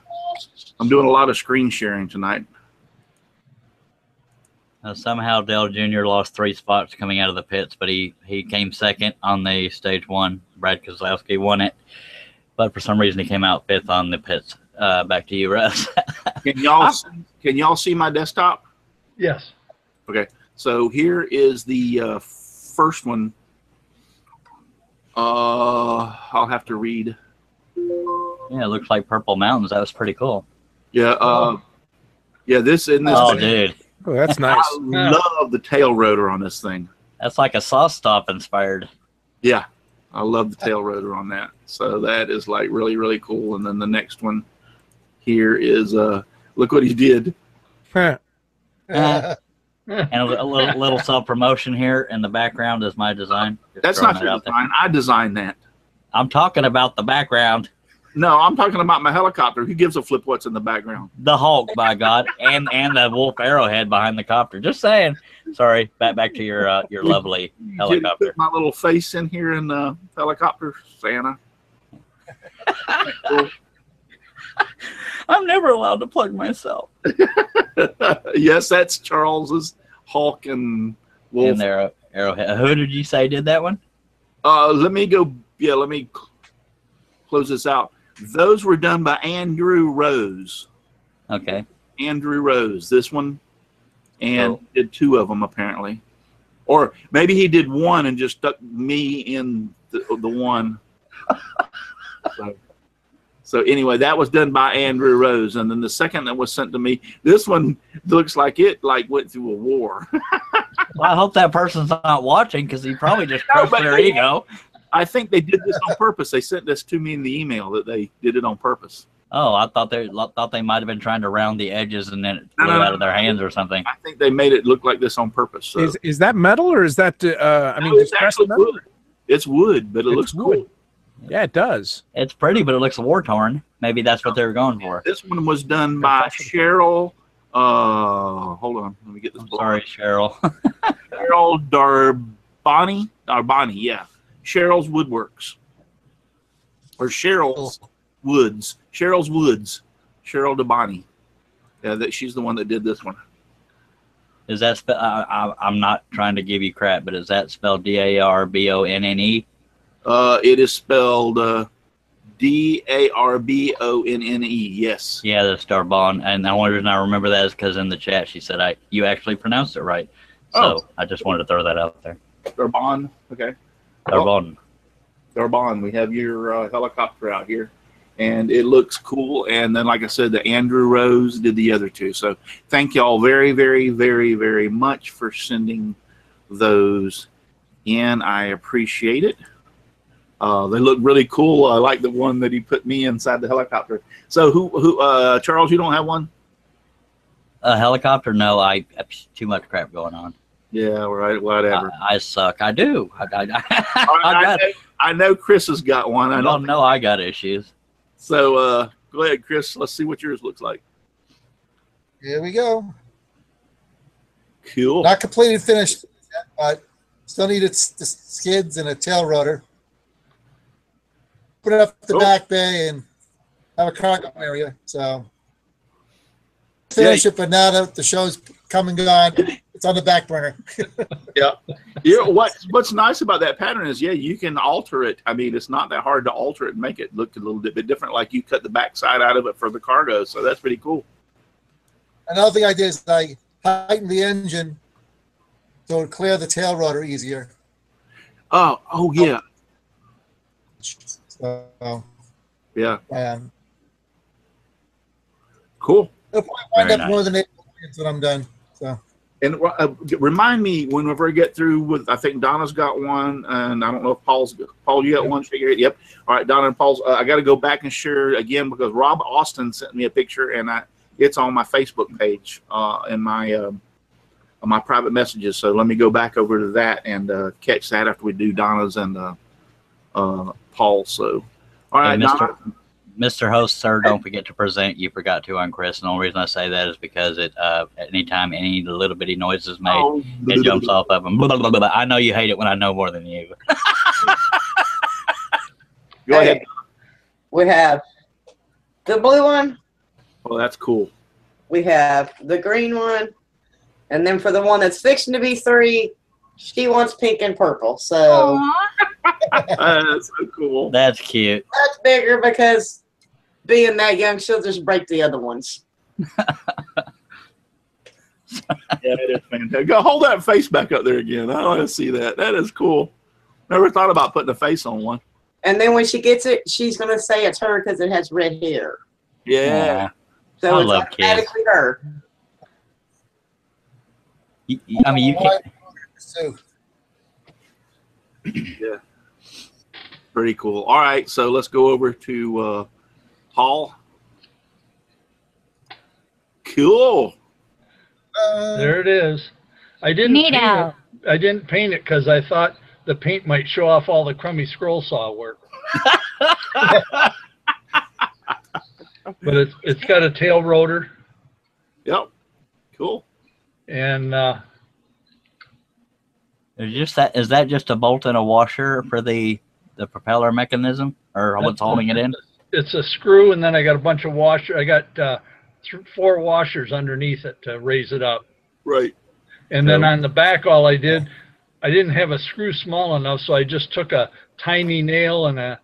I'm doing a lot of screen sharing tonight. Somehow Dale Jr. lost 3 spots coming out of the pits, but he came second on the stage 1. Brad Kozlowski won it, but for some reason he came out 5th on the pits. Back to you, Russ. Can y'all see my desktop? Yes. Okay, so here is the first one. I'll have to read. Yeah, it looks like Purple Mountains. That was pretty cool. Yeah, yeah. This in this. Oh, dude, oh, that's nice. I love the tail rotor on this thing. that's like a sauce stop inspired. Yeah, I love the tail rotor on that. So that is like really, really cool. And then the next one here is look what he did. And a little self promotion here in the background is my design. Just That's throwing not that your out there. design. I designed that. I'm talking about the background. No, I'm talking about my helicopter. Who gives a flip what's in the background? The Hulk, by God, and the wolf arrowhead behind the copter. Just saying. Sorry. Back to your lovely helicopter. Put my little face in here in the helicopter, Santa. Cool. I'm never allowed to plug myself. Yes, that's Charles's Hulk and wolf. And their arrowhead. Who did you say did that one? Let me go. Yeah, let me close this out. Those were done by Andrew Rose. Okay. Andrew Rose. This one, and did 2 of them apparently, or maybe he did 1 and just stuck me in the one. So anyway, that was done by Andrew Rose, and then the second that was sent to me, this one looks like it went through a war. Well, I hope that person's not watching because he probably just crushed their ego. I think they did this on purpose. They sent this to me in the email that they did it on purpose. Oh, I thought they might have been trying to round the edges and then it flew out of their hands or something. I think they made it look like this on purpose. So. Is that metal or is that? I mean, it's actually wood. It's wood, but it looks wood. cool. Yeah, it does. It's pretty, but it looks war torn. Maybe that's what they were going for. This one was done by Cheryl. Hold on, let me get this. Sorry, Cheryl. Cheryl Darbani, yeah. Cheryl's Woodworks, or Cheryl's Woods. Cheryl's Woods. Cheryl Darbani. Yeah, she's the one that did this one. Is that I'm not trying to give you crap, but is that spelled Darbonne? It is spelled Darbonne. Yes. Yeah, that's Darbonne. And the only reason I remember that is because in the chat she said you actually pronounced it right. So I just wanted to throw that out there. Darbonne. Okay. Darbonne. Darbonne. We have your helicopter out here, and it looks cool. And then, like I said, the Andrew Rose did the other 2. So thank y'all very, very, very, very much for sending those in. I appreciate it. They look really cool. I like the one that he put me inside the helicopter. So Charles, you don't have one? A helicopter? No, I have too much crap going on. Yeah, right. Whatever. I suck. I do. I know Chris has got one. I don't know I got issues. So go ahead, Chris. Let's see what yours looks like. Here we go. Cool. Not completely finished yet, but still need its the skids and a tail rotor. Put it up the back bay and have a cargo area. So finish it, but now that the show's come and gone, it's on the back burner. Yeah. What's nice about that pattern is, you can alter it. I mean, it's not that hard to alter it and make it look a little bit different. Like you cut the back side out of it for the cargo, so that's pretty cool. Another thing I did is I tightened the engine so it would clear the tail rotor easier. Oh yeah. So yeah. It'll Cool. probably wind up more than 8 million when I'm done. So. And remind me whenever I get through with, I think Donna's got one, and I don't know if Paul, you got one? Yep. All right, Donna and Paul's. I got to go back and share again because Rob Austin sent me a picture, and it's on my Facebook page in my private messages. So let me go back over to that and catch that after we do Donna's and Paul. So, all right, Donna. Mr. Host, sir, don't forget to present. You forgot to on Chris. And the only reason I say that is because anytime any little bitty noise is made, it jumps off of them. Blah, blah, blah, blah. I know you hate it when I know more than you. Go ahead. We have the blue one. Oh, that's cool. We have the green one. And then for the one that's fixing to be 3, she wants pink and purple. So that's so cool. That's cute. That's bigger because being that young, she'll just break the other ones. Yeah, it is fantastic. Go hold that face back up there again. I want to see that. That is cool. Never thought about putting a face on one. And then when she gets it, she's going to say it's her because it has red hair. Yeah. So I it's love kids. her. I mean, you can't. Yeah. Pretty cool. All right, so let's go over to Paul. Cool. There it is. I didn't paint it because I thought the paint might show off all the crummy scroll saw work. But it's got a tail rotor. Yep. Cool. And is that just a bolt and a washer for the propeller mechanism, or what's holding it in? It's a screw, and then I got a bunch of washers. I got 4 washers underneath it to raise it up. Right. And then on the back, all I didn't have a screw small enough, so I just took a tiny nail and a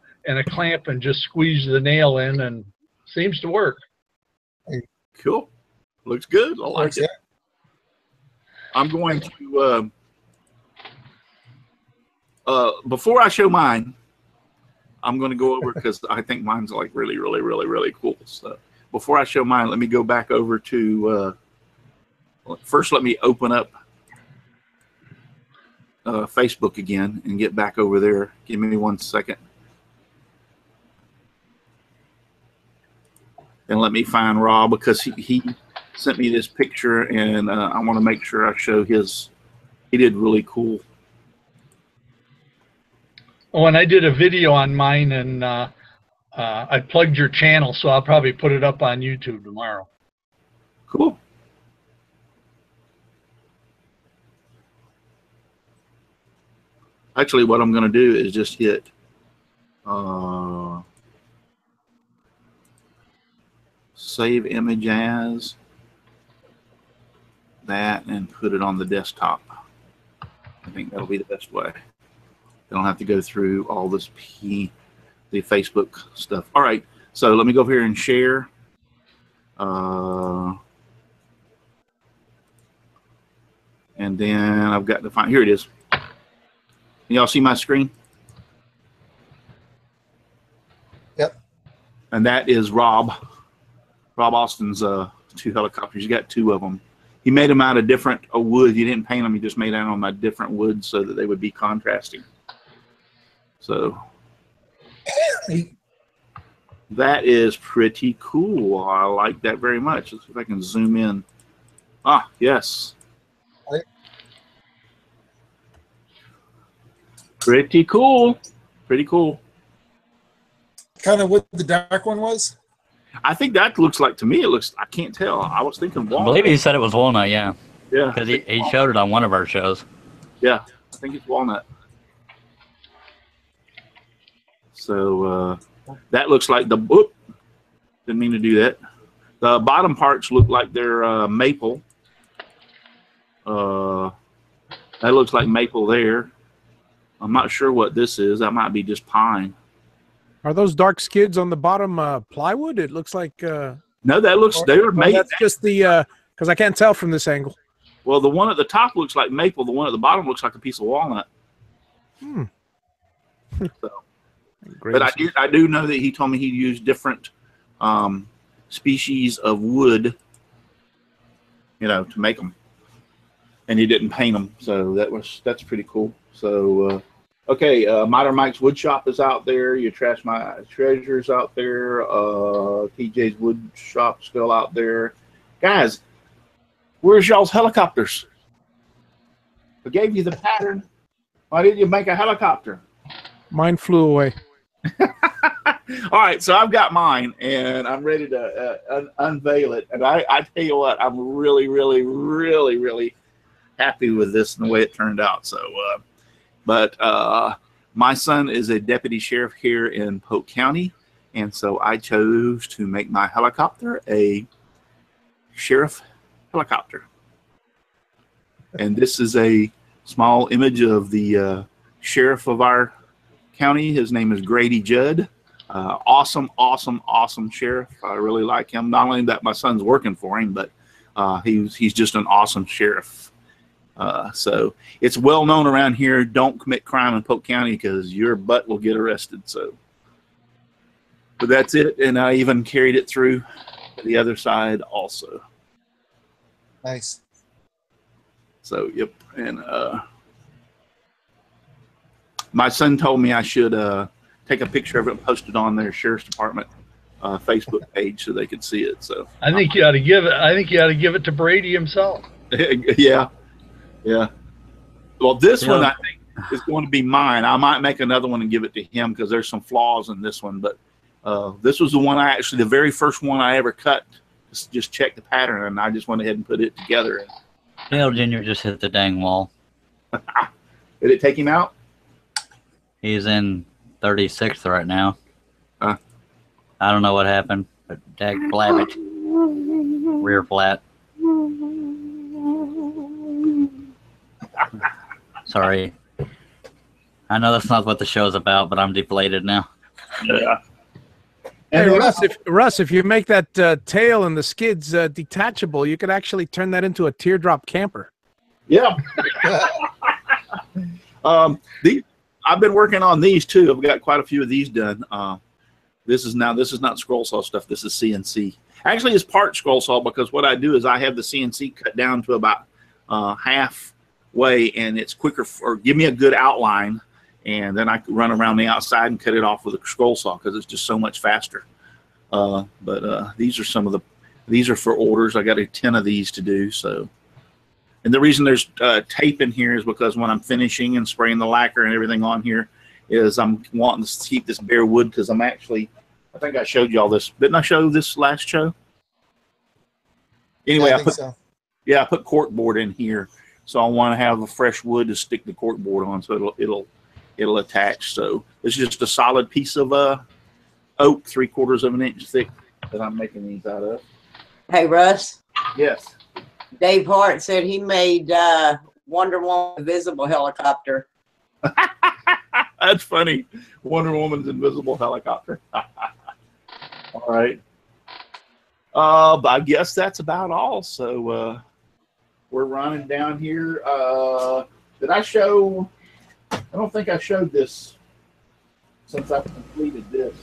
clamp and just squeezed the nail in, and seems to work. Cool. Looks good. I like it. I'm going to before I show mine, I'm going to go over because I think mine's like really, really, really, really cool. So before I show mine, let me go back over to first. Let me open up Facebook again and get back over there. Give me 1 second, and let me find Rob because he sent me this picture, and I want to make sure I show his. He did really cool. Oh, and I did a video on mine, and I plugged your channel, so I'll probably put it up on YouTube tomorrow. Cool. Actually, what I'm going to do is just hit save image as that and put it on the desktop. I think that'll be the best way. I don't have to go through all this the Facebook stuff. All right, so let me go over here and share. And then I've got to find, here it is. Can y'all see my screen? Yep. And that is Rob Austin's 2 helicopters. He's got 2 of them. He made them out of different wood. He didn't paint them. He just made them out of different wood so that they would be contrasting. So That is pretty cool. I like that very much. Let's see if I can zoom in. Ah, yes. Pretty cool. Pretty cool. Kind of what the dark one was? I think that looks like, to me, it looks, I can't tell. I was thinking walnut. I believe he said it was walnut, yeah. Yeah. Because he showed it on one of our shows. Yeah, I think it's walnut. So that looks like the, whoop, didn't mean to do that. The bottom parts look like they're maple. That looks like maple there. I'm not sure what this is. That might be just pine. Are those dark skids on the bottom plywood? It looks like. No, that looks. They were made. That's just the because I can't tell from this angle. Well, the one at the top looks like maple. The one at the bottom looks like a piece of walnut. Hmm. So, but I do know that he told me he used different species of wood, you know, to make them, and he didn't paint them. So that's pretty cool. So. Okay, Modern Mike's Wood Shop is out there. Your Trash My Treasure's out there. TJ's Wood Shop still out there. Guys, where's y'all's helicopters? I gave you the pattern. Why didn't you make a helicopter? Mine flew away. All right, so I've got mine, and I'm ready to unveil it. And I tell you what, I'm really, really, really, really happy with this and the way it turned out. So, but my son is a deputy sheriff here in Polk County, and so I chose to make my helicopter a sheriff helicopter. And this is a small image of the sheriff of our county. His name is Grady Judd. Awesome, awesome, awesome sheriff. I really like him. Not only that my son's working for him, but he's just an awesome sheriff. So it's well known around here, don't commit crime in Polk County because your butt will get arrested. So, but that's it. And I even carried it through to the other side also. Nice. So, yep. And my son told me I should take a picture of it and post it on their sheriff's department Facebook page so they could see it. So I think you ought to give it. I think you ought to give it to Brady himself. Yeah. Yeah. Well, this one I think is going to be mine. I might make another one and give it to him because there's some flaws in this one. But this was the one the very first one I ever cut. Just check the pattern, and I just went ahead and put it together. Dale Jr. just hit the dang wall. Did it take him out? He's in 36th right now. I don't know what happened, but dag blabbit. Rear flat. Sorry. I know that's not what the show's about, but I'm deflated now. Yeah. Hey, Russ, if you make that tail and the skids detachable, you could actually turn that into a teardrop camper. Yeah. I've been working on these too. I've got quite a few of these done. This is not scroll saw stuff. This is CNC. Actually, it's part scroll saw because what I do is I have the CNC cut down to about halfway, and it's quicker or give me a good outline, and then I can run around the outside and cut it off with a scroll saw because it's just so much faster. But these are these are for orders. I got 10 of these to do. So, and the reason there's tape in here is because when I'm finishing and spraying the lacquer and everything on here, is I'm wanting to keep this bare wood because I'm actually, I think I showed y'all this. Didn't I show this last show? Anyway, yeah, I put cork board in here, so I want to have a fresh wood to stick the cork board on, so it'll attach. So it's just a solid piece of oak, 3/4 of an inch thick that I'm making these out of. Hey, Russ. Yes. Dave Hart said he made Wonder Woman invisible helicopter. That's funny. Wonder Woman's invisible helicopter. All right. But I guess that's about all. So we're running down here. Did I show? I don't think I showed this since I've completed this.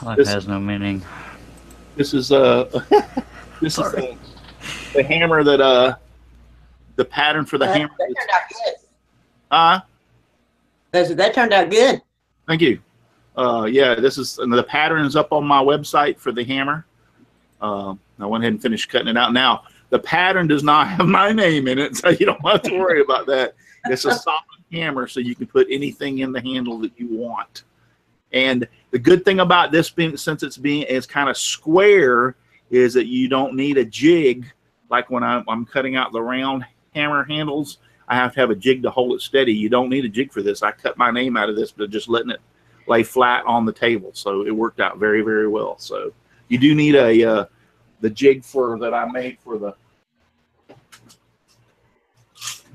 Life has no meaning. This is this is the hammer that the pattern for the hammer. That turned out good. That turned out good. Thank you. Yeah, this is the pattern's up on my website for the hammer. I went ahead and finished cutting it out. Now, the pattern does not have my name in it, so you don't have to worry about that. It's a solid hammer, so you can put anything in the handle that you want. And the good thing about this being, since it's kind of square, is that you don't need a jig. Like when I'm cutting out the round hammer handles, I have to have a jig to hold it steady. You don't need a jig for this. I cut my name out of this, but just letting it lay flat on the table. So it worked out very, very well. So you do need a the jig that I made for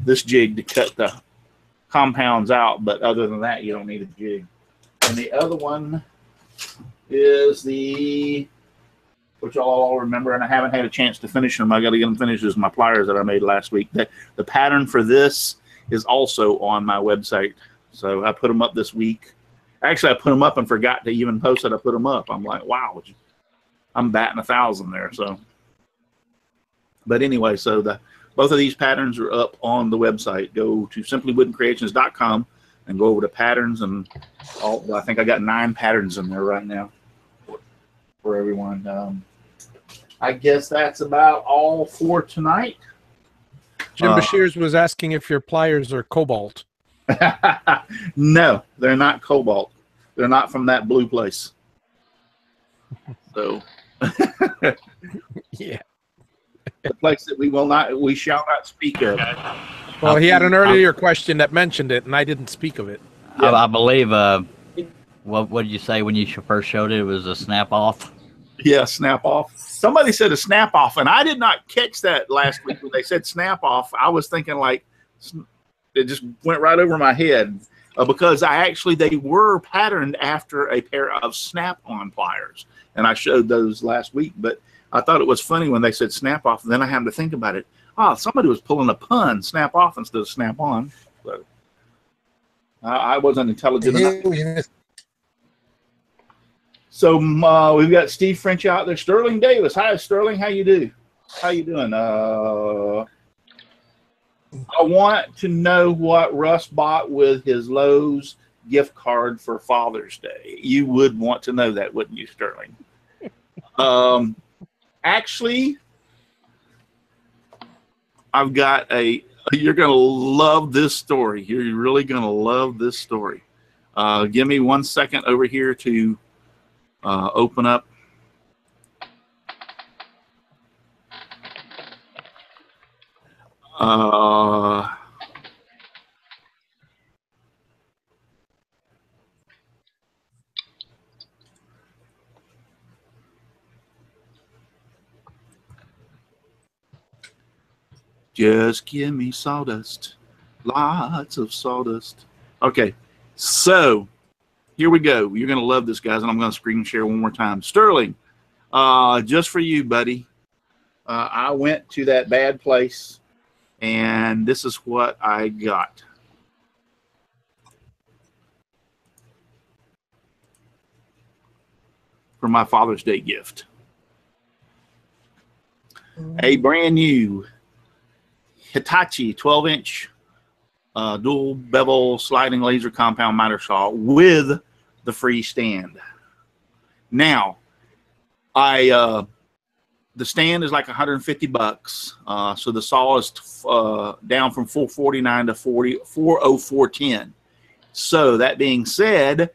this jig to cut the compounds out. But other than that, you don't need a jig. And the other one is which y'all all remember, and I haven't had a chance to finish them. I got to get them finished, is my pliers that I made last week. The pattern for this is also on my website. So I put them up this week. Actually, I put them up and forgot to even post that I put them up. I'm like, wow, I'm batting 1,000 there. So, but anyway, so both of these patterns are up on the website. Go to simplywoodencreations.com and go over to patterns, and I think I got 9 patterns in there right now for everyone. I guess that's about all for tonight. Jim Bashirs was asking if your pliers are cobalt. No, they're not cobalt. They're not from that blue place. So, yeah, the place that we shall not speak of. Well, he had an earlier question that mentioned it, and I didn't speak of it. Yeah. I believe. What did you say when you first showed it? It was a snap off. Yeah, snap off. Somebody said a snap off, and I did not catch that last week when they said snap off. I was thinking like it just went right over my head because they were patterned after a pair of snap-on pliers, and I showed those last week. But I thought it was funny when they said snap off, and then I happened to think about it. Oh, somebody was pulling a pun, snap off instead of snap on. So I wasn't intelligent enough. So we've got Steve French out there. Sterling Davis. Hi, Sterling. How you do? How you doing? I want to know what Russ bought with his Lowe's gift card for Father's Day. You would want to know that, wouldn't you, Sterling? Actually, I've got you're going to love this story. You're really going to love this story. Give me 1 second over here to open up. Just give me sawdust, lots of sawdust. Okay, so here we go. You're going to love this, guys, and I'm going to screen share one more time. Sterling, just for you, buddy. I went to that bad place, and this is what I got. For my Father's Day gift. A brand new Hitachi 12-inch dual bevel sliding laser compound miter saw with the free stand. Now, the stand is like $150. So the saw is down from $449 to $404.10. So that being said,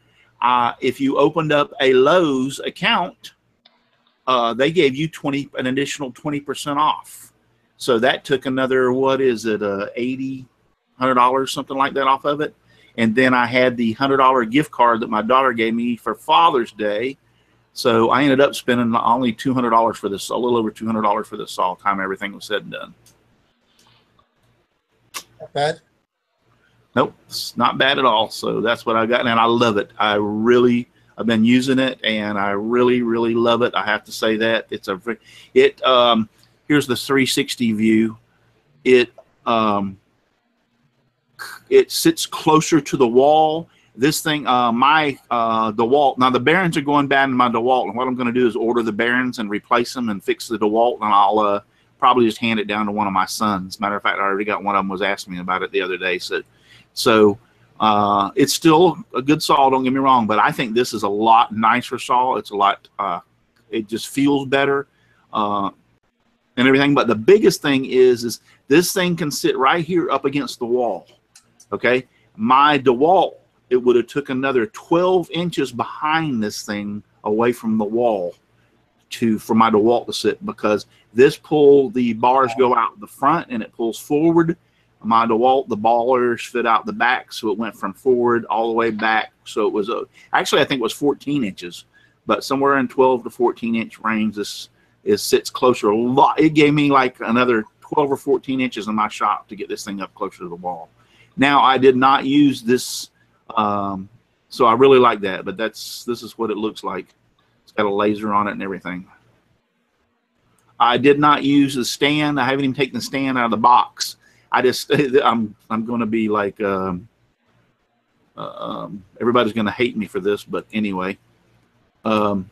if you opened up a Lowe's account, they gave you an additional 20% off. So that took another, what is it, $80, $100, something like that off of it. And then I had the $100 gift card that my daughter gave me for Father's Day. So I ended up spending only $200 for this, a little over $200 for this saw, time everything was said and done. Not bad. Nope, it's not bad at all. So that's what I got, and I love it. I've been using it, and I really, really love it. I have to say that here's the 360 view. It sits closer to the wall. This thing, DeWalt. Now the bearings are going bad in my DeWalt, and what I'm going to do is order the bearings and replace them and fix the DeWalt, and I'll probably just hand it down to one of my sons. Matter of fact, I already got one of them was asking me about it the other day. So It's still a good saw, don't get me wrong, but I think this is a lot nicer saw. It's a lot, it just feels better and everything. But the biggest thing is this thing can sit right here up against the wall. Okay, my DeWalt, it would have took another 12 inches behind this thing away from the wall for my DeWalt to sit, because the bars go out the front and it pulls forward. My DeWalt, the ballers fit out the back, so it went from forward all the way back. So it was actually, I think it was 14 inches, but somewhere in 12 to 14 inch range. This sits closer a lot. It gave me like another 12 or 14 inches in my shop to get this thing up closer to the wall. Now, I did not use this, so I really like that, but this is what it looks like. It's got a laser on it and everything. I did not use the stand. I haven't even taken the stand out of the box. I'm going to be like, everybody's going to hate me for this, but anyway, the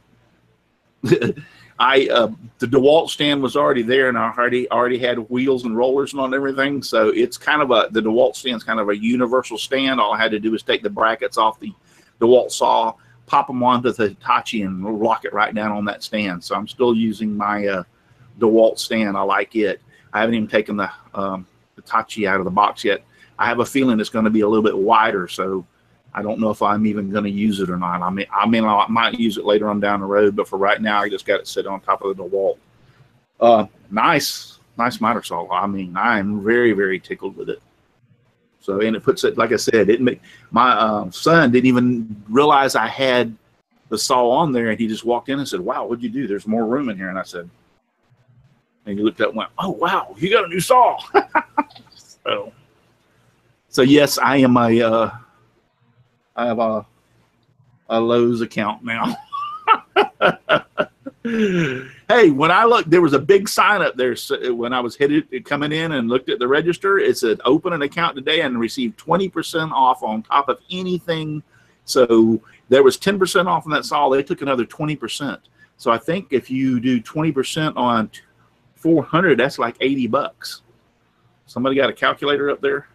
DeWalt stand was already there, and I already had wheels and rollers and everything. So it's kind of the DeWalt stand's kind of a universal stand. All I had to do was take the brackets off the DeWalt saw, pop them onto the Hitachi, and lock it right down on that stand. So I'm still using my DeWalt stand. I like it. I haven't even taken the Hitachi out of the box yet. I have a feeling it's going to be a little bit wider, so I don't know if I'm even going to use it or not. I mean, I might use it later on down the road, but for right now, I just got it sitting on top of the DeWalt. Nice miter saw. I mean, I am very, very tickled with it. So, and it puts it, like I said, my son didn't even realize I had the saw on there, and he just walked in and said, "Wow, what'd you do? There's more room in here." And I said, and he looked up and went, "Oh, wow, you got a new saw." So yes, I am I have a Lowe's account now. Hey, when I looked, there was a big sign up there when I was coming in and looked at the register. It said, "Open an account today and receive 20% off on top of anything." So there was 10% off on that saw. They took another 20%. So I think if you do 20% on 400, that's like $80. Somebody got a calculator up there?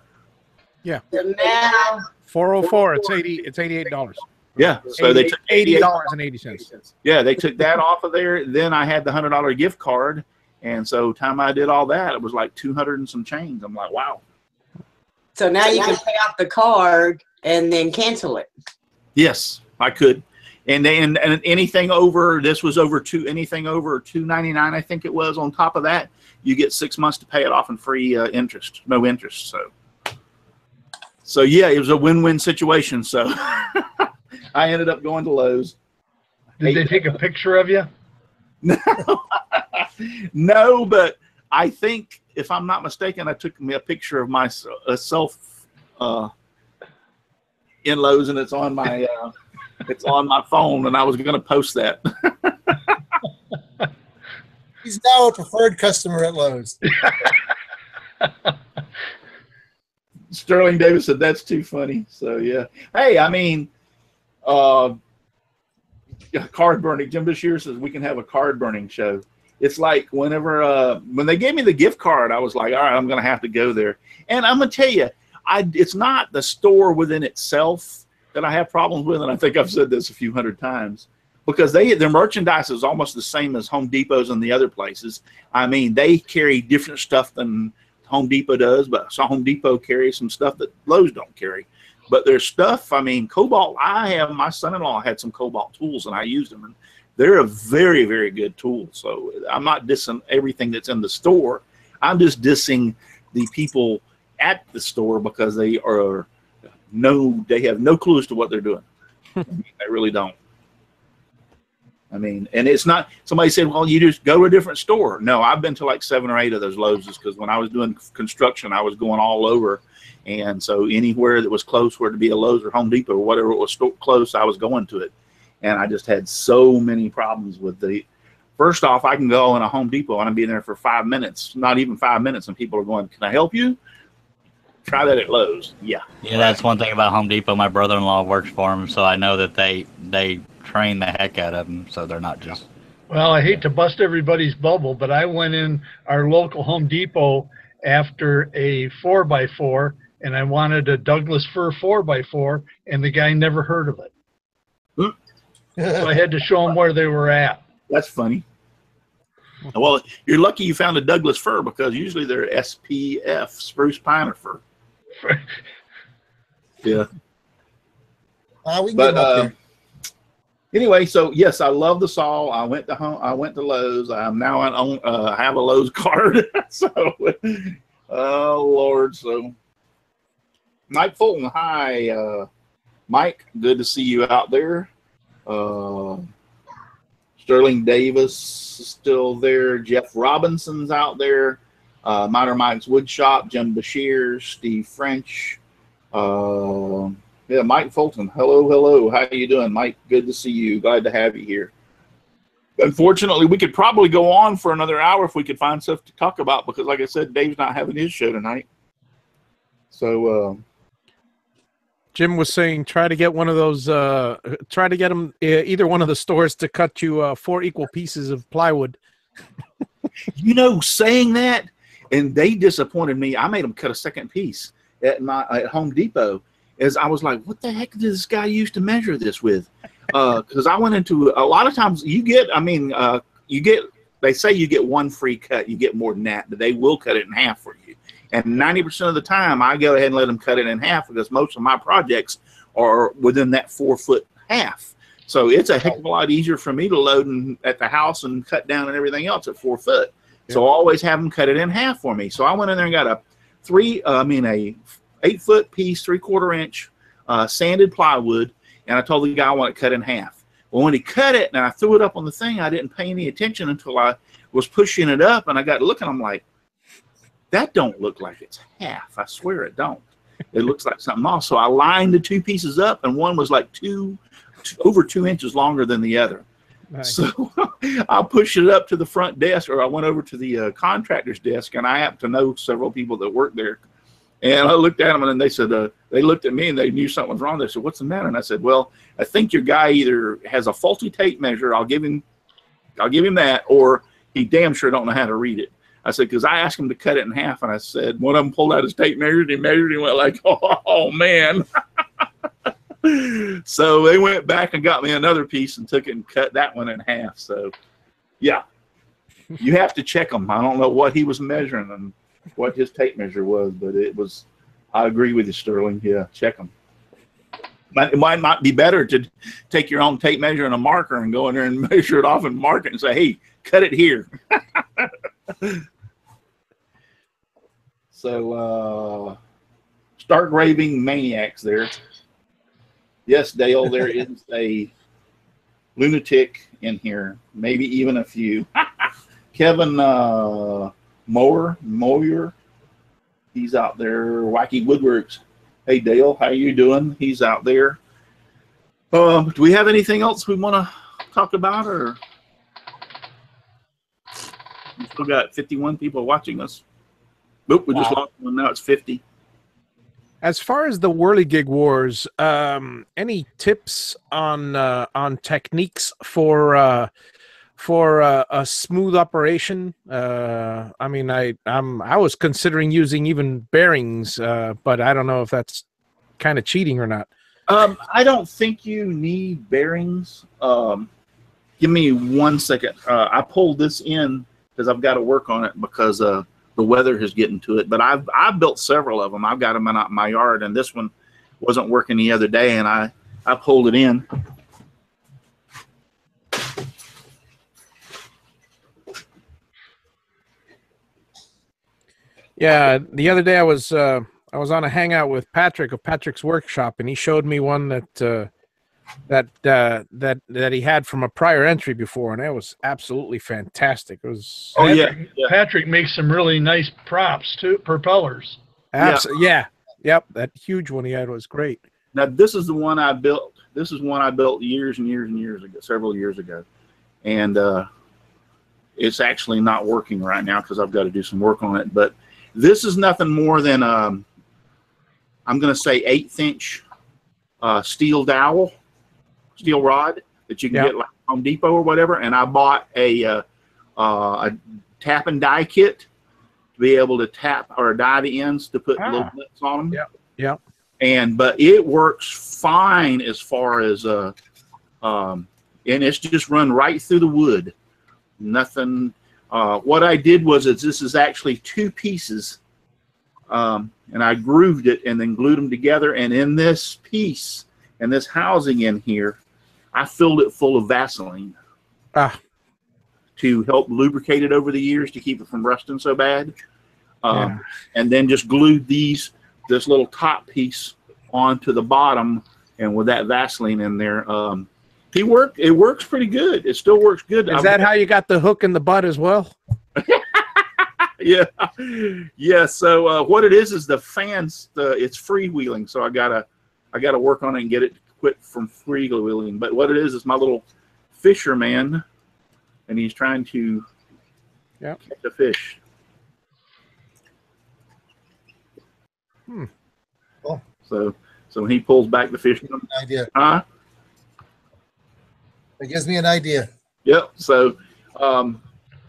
Yeah. Now, 404. It's $88. Yeah. So they took $80.80. Yeah, they took that off of there. Then I had the $100 gift card, and so time I did all that, it was like 200 and some change. I'm like, wow. so now you can pay off the card and then cancel it. Yes, I could. And then anything over, this was over anything over $299, I think it was. On top of that, you get 6 months to pay it off and free interest, no interest. So yeah, it was a win-win situation. So I ended up going to Lowe's. Did they take a picture of you? No, but I think, if I'm not mistaken, I took me a picture of myself in Lowe's, and it's on my it's on my phone, and I was going to post that. He's now a preferred customer at Lowe's. Sterling Davis said that's too funny. So yeah. Hey, I mean, card burning. Jim Bashir says we can have a card burning show. It's like whenever when they gave me the gift card, I was like, all right, I'm going to have to go there. And I'm going to tell you, it's not the store within itself that I have problems with, and I think I've said this a few hundred times, because their merchandise is almost the same as Home Depot's and the other places. I mean, they carry different stuff than Home Depot does, but Home Depot carries some stuff that Lowe's don't carry. But there's stuff, I mean, Cobalt, my son-in-law had some Cobalt tools, and I used them, and they're a very, very good tool. So I'm not dissing everything that's in the store. I'm just dissing the people at the store, because they have no clue as to what they're doing. I mean, they really don't. I mean, and it's not, somebody said, well, you just go to a different store. No, I've been to like 7 or 8 of those Lowe's, because when I was doing construction, I was going all over. And so anywhere that was close, where to be a Lowe's or Home Depot or whatever it was close, I was going to it. And I just had so many problems with first off, I can go in a Home Depot and I'm being there for 5 minutes, not even 5 minutes, and people are going, can I help you? Try that at Lowe's. Yeah. Yeah, that's one thing about Home Depot. My brother-in-law works for them, so I know that they train the heck out of them, so they're not just... Well, I hate to bust everybody's bubble, but I went in our local Home Depot after a 4x4, and I wanted a Douglas fir 4x4, and the guy never heard of it. So I had to show him where they were at. That's funny. Well, you're lucky you found a Douglas fir, because usually they're SPF, spruce pine or fir. Yeah. We can get 'em up there. Anyway, so yes, I love the saw. I went to home. I went to Lowe's. I'm now I have a Lowe's card. So, oh Lord. So, Mike Fulton, hi, Mike. Good to see you out there. Sterling Davis is still there. Jeff Robinson's out there. Minor Mike's Wood Shop. Jim Bashir, Steve French. Yeah, Mike Fulton. Hello. How you doing, Mike? Good to see you. Glad to have you here. Unfortunately, we could probably go on for another hour if we could find stuff to talk about, because, like I said, Dave's not having his show tonight. So, Jim was saying, try to get one of those. Try to get them either one of the stores to cut you 4 equal pieces of plywood. Saying that, and they disappointed me. I made them cut a second piece at Home Depot. As I was like, what the heck did this guy use to measure this with? Because I went into a lot of times they say you get one free cut. You get more than that, but they will cut it in half for you. And 90% of the time, I go ahead and let them cut it in half, because most of my projects are within that 4-foot half. So it's a heck of a lot easier for me to load at the house and cut down and everything else at 4 foot. Yeah. So I always have them cut it in half for me. So I went in there and got a 8-foot piece, 3/4 inch sanded plywood, and I told the guy I want it cut in half. Well, when he cut it and I threw it up on the thing, I didn't pay any attention until I was pushing it up, and I got looking. I'm like, that don't look like it's half. I swear it don't. It looks like something else. So I lined the 2 pieces up, and one was like over 2 inches longer than the other. Nice. So I pushed it up to the front desk, or I went over to the contractor's desk, and I happen to know several people that work there. And I looked at them, and then they said, they looked at me and they knew something was wrong. They said, what's the matter? And I said, well, I think your guy either has a faulty tape measure. I'll give him that, or he damn sure don't know how to read it. I said, because I asked him to cut it in half, and I said, one of them pulled out his tape measure, and he measured, and went like, oh man. So they went back and got me another piece and took it and cut that one in half. So, yeah, you have to check them. I don't know what he was measuring and what his tape measure was, but it was, I agree with you, Sterling. Yeah, check them. It might not be better to take your own tape measure and a marker and go in there and measure it off and mark it and say, hey, cut it here. So, Stark Raving Maniacs there. Yes, Dale, there is a lunatic in here, maybe even a few. Kevin Moyer, he's out there. Wacky Woodworks. Hey, Dale, how you doing? He's out there. Do we have anything else we want to talk about, or we still got 51 people watching us? Nope, we just lost one. Now it's 50. As far as the Whirligig Wars, any tips on techniques for a smooth operation? I mean, I was considering using even bearings, but I don't know if that's kind of cheating or not. I don't think you need bearings. Give me 1 second. I pulled this in because I've got to work on it because the weather is getting to it. But I've built several of them. I've got them in my yard, and this one wasn't working the other day, and I pulled it in. Yeah, the other day I was on a hangout with Patrick of Patrick's Workshop, and he showed me one that he had from a prior entry before, and it was absolutely fantastic. It was. Oh Patrick makes some really nice props too, propellers. Yeah. Yep, that huge one he had was great. Now this is the one I built. This is one I built years and years and years ago, several years ago, and it's actually not working right now because I've got to do some work on it. But this is nothing more than I'm going to say 1/8 inch steel dowel, steel rod that you can get like Home Depot or whatever. And I bought a tap and die kit be able to tap or die the ends to put little nuts on them. Yeah, yeah. But it works fine as far as and it's just run right through the wood. Nothing. What I did was this is actually 2 pieces, and I grooved it and then glued them together. And in this piece and this housing in here, I filled it full of Vaseline to help lubricate it over the years to keep it from rusting so bad. And then just glued this little top piece onto the bottom, and with that Vaseline in there, it works pretty good. It still works good. Is that how you got the hook in the butt as well? Yeah. So what it is the fans. It's freewheeling. So I gotta work on it and get it to quit from freewheeling. But what it is my little fisherman, and he's trying to catch a fish. Cool. So when he pulls back the fish, idea. It gives me an idea. Yep. So,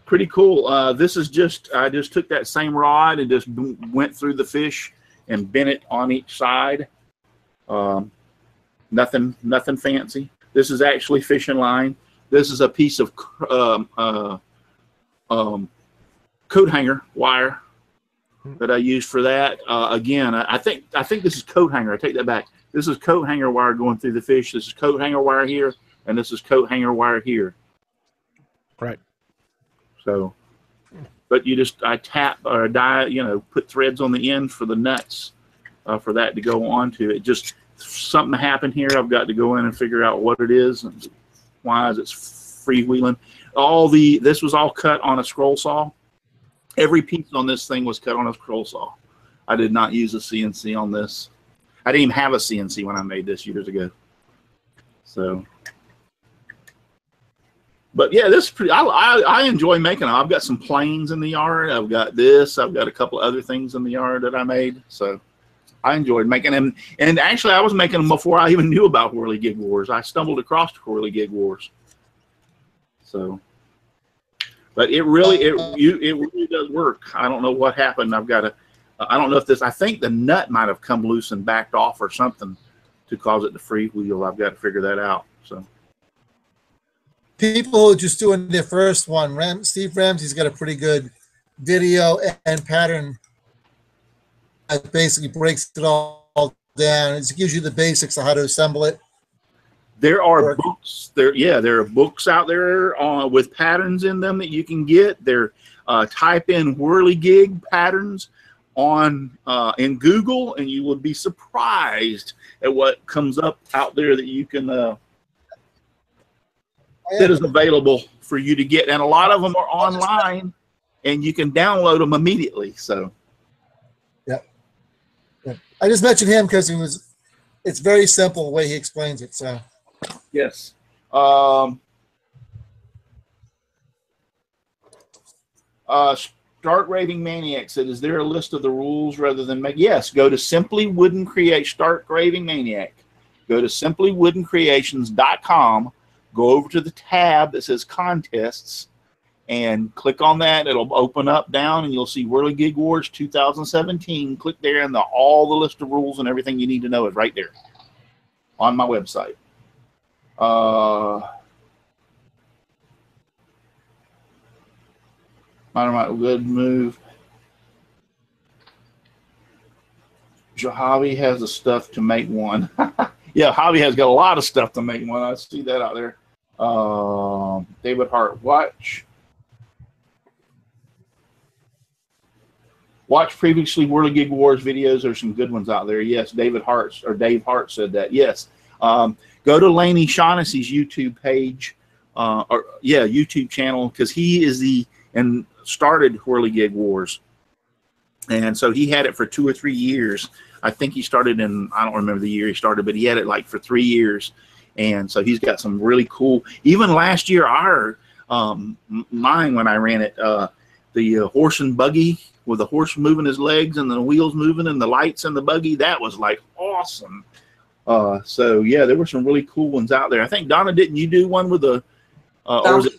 pretty cool. This is I just took that same rod and just went through the fish and bent it on each side. Nothing fancy. This is actually fishing line. This is a piece of coat hanger wire that I used for that. Again, I think this is coat hanger. I take that back. This is coat hanger wire going through the fish. This is coat hanger wire here, and this is coat hanger wire here. Right. So, but I tap or put threads on the end for the nuts for that to go onto it. Just something happened here. I've got to go in and figure out what it is and why is it freewheeling. This was all cut on a scroll saw. Every piece on this thing was cut on a scroll saw. I did not use a CNC on this. I didn't even have a CNC when I made this years ago. So, but yeah, this is pretty. I enjoy making them. I've got some planes in the yard. I've got this. I've got a couple other things in the yard that I made. So I enjoyed making them. And actually, I was making them before I even knew about Whirligig Wars. I stumbled across Whirligig Wars. So. But it really does work. I don't know what happened. I don't know if I think the nut might have come loose and backed off or something to cause it to freewheel. I've got to figure that out. So people who are just doing their first one, Steve Ramsey's got a pretty good video and pattern that basically breaks it all down. It gives you the basics of how to assemble it. There are books. There are books out there with patterns in them that you can get. Type in Whirligig patterns in Google, and you will be surprised at what comes up out there that you can that is available for you to get. And a lot of them are online, and you can download them immediately. So, yeah. I just mentioned him because it's very simple the way he explains it. So. Yes. Start Grading Maniac said, is there a list of the rules rather than make? Yes, go to Simply Wooden Create. Start Grading Maniac. Go to simplywoodencreations.com. Go over to the tab that says Contests and click on that. It'll open up down and you'll see Whirligig Wars 2017. Click there and all the list of rules and everything you need to know is right there on my website. Good move. Javi has the stuff to make one. Yeah, Javi has got a lot of stuff to make one. I see that out there. David Hart, watch previously Whirligig Wars videos. There's some good ones out there. Yes, Dave Hart said that. Yes. Go to Laney Shaughnessy's YouTube page, YouTube channel, because he is started Whirligig Wars, and so he had it for 2 or 3 years. I think he started I don't remember the year he started, but he had it like for 3 years, and so he's got some really cool. Even last year, mine when I ran it, the horse and buggy with the horse moving his legs and the wheels moving and the lights in the buggy, that was like awesome. So yeah, there were some really cool ones out there. I think Donna, didn't you do one with the or was it,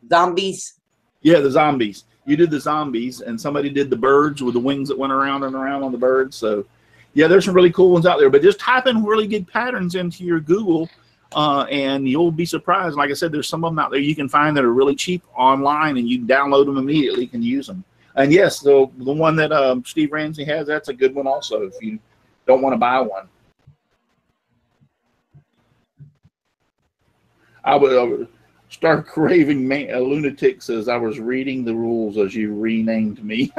Zombies. Yeah, the zombies. You did the zombies, and somebody did the birds with the wings that went around and around on the birds. So, yeah, there's some really cool ones out there. But just type in Whirligig patterns into your Google, and you'll be surprised. Like I said, there's some of them out there you can find that are really cheap online, and you can download them immediately and use them. And yes, the one that Steve Ramsey has, that's a good one also if you don't want to buy one. I would start craving lunatics as I was reading the rules as you renamed me.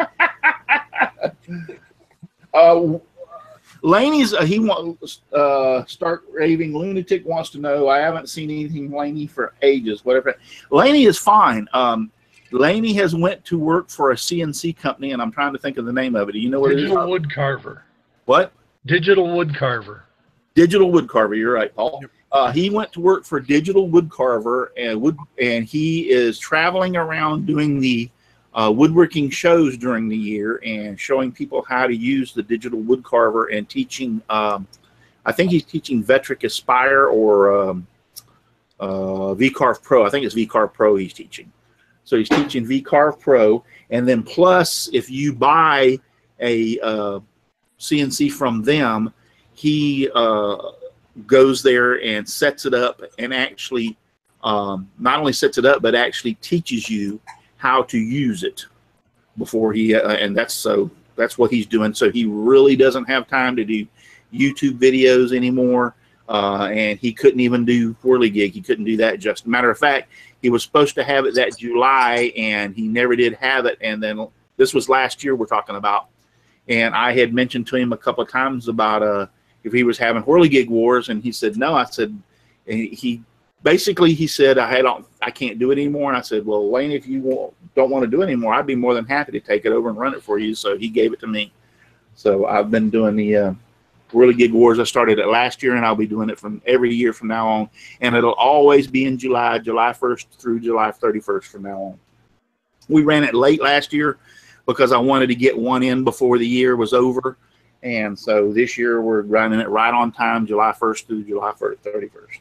Laney's he wants start raving lunatic wants to know. I haven't seen anything Laney for ages. Whatever. Laney is fine. Laney has went to work for a CNC company, and I'm trying to think of the name of it. Do you know what it is? Digital Wood Carver. What? Digital Wood Carver. Digital Wood Carver. You're right, Paul. He went to work for Digital Wood Carver, and he is traveling around doing the woodworking shows during the year and showing people how to use the Digital Wood Carver and teaching. I think he's teaching Vectric Aspire or VCarve Pro. I think it's VCarve Pro he's teaching. So he's teaching VCarve Pro, and then plus if you buy a CNC from them, he goes there and sets it up and actually not only sets it up but actually teaches you how to use it before he and that's what he's doing. So he really doesn't have time to do YouTube videos anymore, and he couldn't even do Whirligig. He couldn't do that. Just matter of fact, he was supposed to have it that July and he never did have it. And then this was last year we're talking about, and I had mentioned to him a couple of times about if he was having Whirligig Wars, and he said no. I said, and he said I can't do it anymore. And I said, well, Wayne, if you don't want to do it anymore, I'd be more than happy to take it over and run it for you. So he gave it to me. So I've been doing the Whirligig Wars. I started it last year, and I'll be doing it from every year from now on. And it'll always be in July 1st through July 31st from now on. We ran it late last year because I wanted to get one in before the year was over. And so this year we're running it right on time, July 1st through July 31st.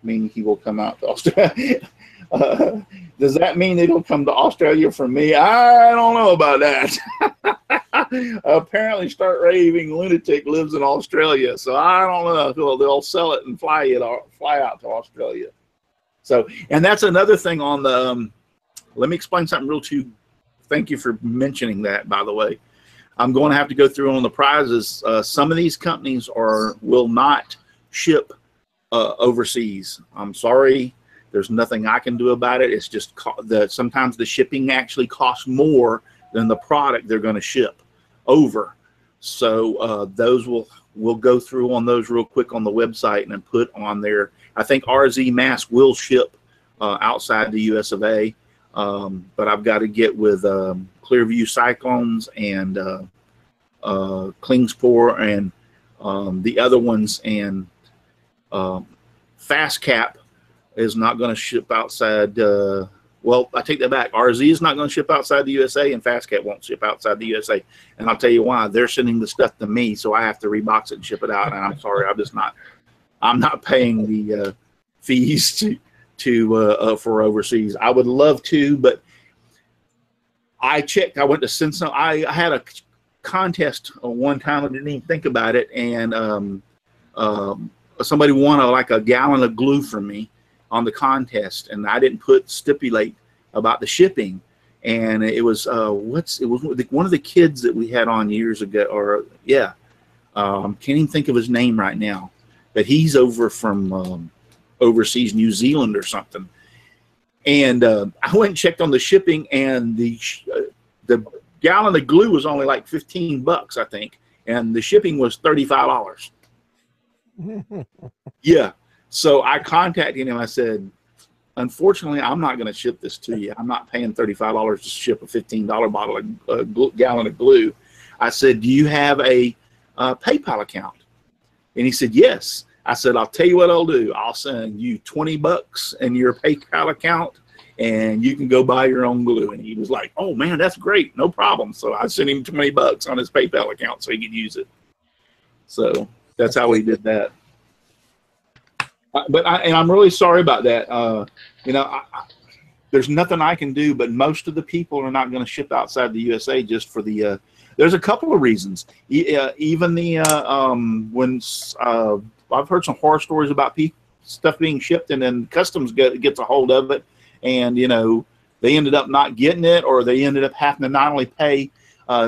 Mean he will come out to Australia. Does that mean it'll come to Australia for me? I don't know about that. Apparently, Start Raving Lunatic lives in Australia, so I don't know if they'll sell it and fly out to Australia. So, and that's another thing on the. Let me explain something real to you. Thank you for mentioning that, by the way. I'm going to have to go through on the prizes. Some of these companies will not ship overseas. I'm sorry. There's nothing I can do about it. It's just sometimes the shipping actually costs more than the product they're going to ship over. So those we'll go through on those real quick on the website and then put on there. I think RZ Mask will ship outside the US of A. But I've got to get with Clearview Cyclones and Klingspor and the other ones, and Fast Cap is not going to ship outside. Well, I take that back. RZ is not going to ship outside the USA, and Fast Cap won't ship outside the USA. And I'll tell you why. They're sending the stuff to me, so I have to rebox it and ship it out. And I'm sorry, I'm not paying the fees for overseas. I would love to, but I checked. I went to Cincinnati. I had a contest one time. I didn't even think about it, and somebody won like a gallon of glue from me on the contest, and I didn't stipulate about the shipping. And it was one of the kids that we had on years ago, or can't even think of his name right now, but he's over from overseas, New Zealand or something. And I went and checked on the shipping, and the gallon of glue was only like $15, I think, and the shipping was $35. Yeah. So I contacted him. I said, unfortunately, I'm not going to ship this to you. I'm not paying $35 to ship a $15 bottle of gallon of glue. I said, do you have a PayPal account? And he said, yes. I said, I'll tell you what I'll do. I'll send you $20 in your PayPal account, and you can go buy your own glue. And he was like, oh, man, that's great. No problem. So I sent him $20 on his PayPal account so he could use it. So that's how we did that. And I'm really sorry about that. You know, there's nothing I can do, but most of the people are not going to ship outside the USA just for the. There's a couple of reasons. Even the when I've heard some horror stories about stuff being shipped and then customs gets a hold of it, and you know they ended up not getting it, or they ended up having to not only pay.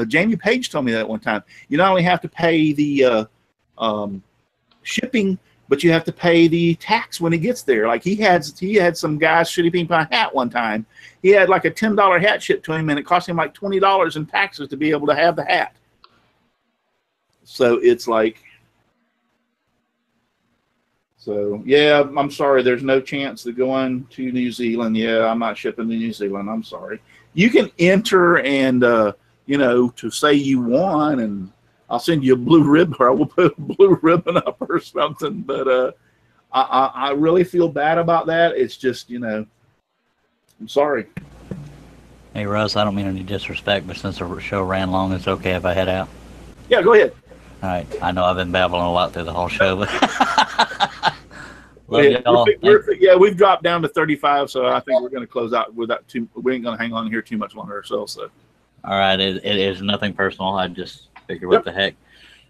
Jamie Page told me that one time. You not only have to pay the shipping, but you have to pay the tax when it gets there. Like he had some guys shipping a hat one time. He had like a $10 hat shipped to him, and it cost him like $20 in taxes to be able to have the hat. So it's like, so yeah, I'm sorry. There's no chance of going to New Zealand. Yeah, I'm not shipping to New Zealand. I'm sorry. You can enter and you know, to say you won, and I'll send you a blue ribbon, or I will put a blue ribbon up or something. But I really feel bad about that. It's just, you know, I'm sorry. Hey, Russ, I don't mean any disrespect, but since the show ran long, it's okay if I head out? Yeah, go ahead. All right. I know I've been babbling a lot through the whole show, but love Yeah, y'all. We've dropped down to 35, so I think we're going to close out without we ain't going to hang on here too much longer ourselves. So. All right. It is nothing personal. I just figured what the heck.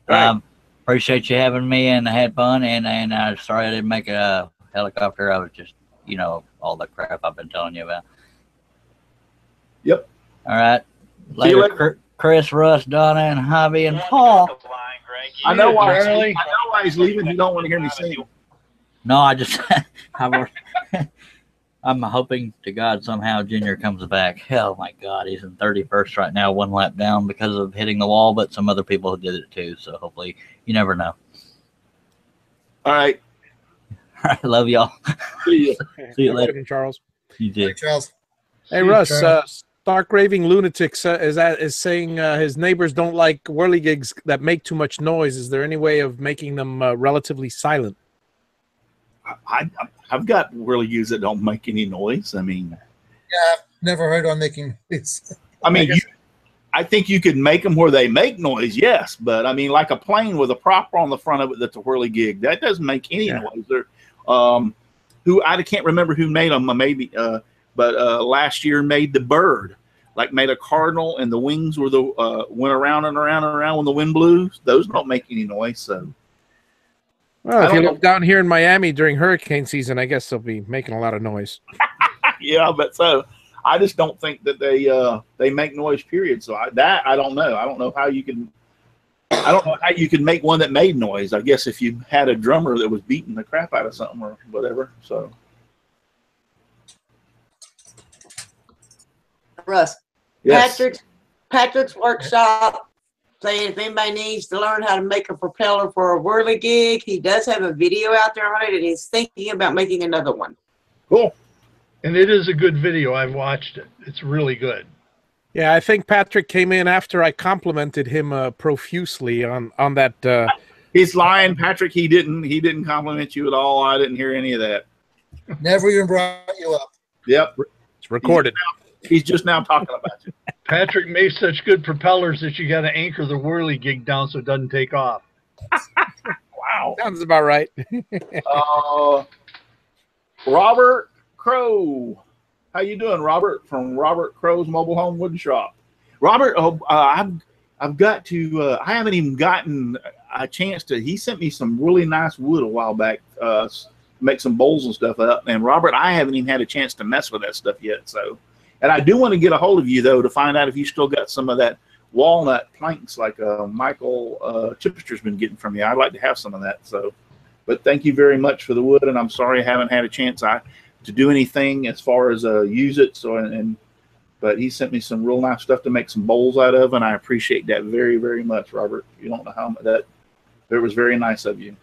Right. Appreciate you having me, and I had fun, and sorry I didn't make a helicopter. I was just, you know, all the crap I've been telling you about. Yep. All right. See you later. Chris, Russ, Donna, and Javi, and Paul. I know why he's leaving. You don't want to hear me sing. No, I just I'm hoping to God somehow Junior comes back. Oh my God, he's in 31st right now, one lap down because of hitting the wall, but some other people did it too. So hopefully, you never know. All right. All right, love y'all. See you. See you later, Charles. You too. Hey, Charles. Hey, Russ. Stark Raving Lunatics is saying his neighbors don't like whirligigs that make too much noise. Is there any way of making them relatively silent? I've got whirligigs that don't make any noise. I mean, yeah, I've never heard on making noise. I mean, I think you could make them where they make noise, yes, but I mean, like a plane with a propper on the front of it that's a whirligig, that doesn't make any noise. I can't remember who made them, maybe, but last year made the bird, like made a cardinal, and the wings were went around and around and around when the wind blew. Those don't make any noise, so. Well, if you live down here in Miami during hurricane season, I guess they'll be making a lot of noise. Yeah, I bet so. I just don't think that they make noise, period. So I don't know. I don't know how you can. I don't know how you could make one that made noise. I guess if you had a drummer that was beating the crap out of something or whatever. So. Russ. Yes. Patrick's workshop. Saying if anybody needs to learn how to make a propeller for a whirligig, he does have a video out there on it, and he's thinking about making another one. Cool. And it is a good video. I've watched it. It's really good. Yeah, I think Patrick came in after I complimented him profusely on that. He's lying, Patrick. He didn't compliment you at all. I didn't hear any of that. Never even brought you up. Yep. It's recorded. He's just now talking about you. Patrick made such good propellers that you got to anchor the whirligig down so it doesn't take off. Wow. Sounds about right. Robert Crow. How you doing, Robert? From Robert Crow's Mobile Home Wood Shop. Robert, I've got to. I haven't even gotten a chance to. He sent me some really nice wood a while back. Make some bowls and stuff up. And Robert, I haven't even had a chance to mess with that stuff yet. So, and I do want to get a hold of you though to find out if you still got some of that walnut planks like Michael Chipster's been getting from you. I'd like to have some of that. So, but thank you very much for the wood. And I'm sorry I haven't had a chance to do anything as far as use it. So, but he sent me some real nice stuff to make some bowls out of, and I appreciate that very, very much, Robert. You don't know how much that. It was very nice of you.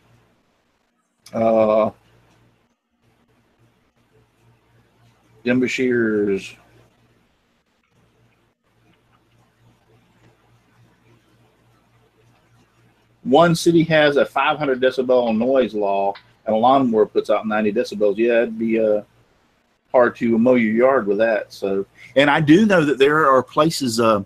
Denver Shears. One city has a 500 decibel noise law, and a lawnmower puts out 90 decibels. Yeah, it'd be hard to mow your yard with that. So, and I do know that there are places that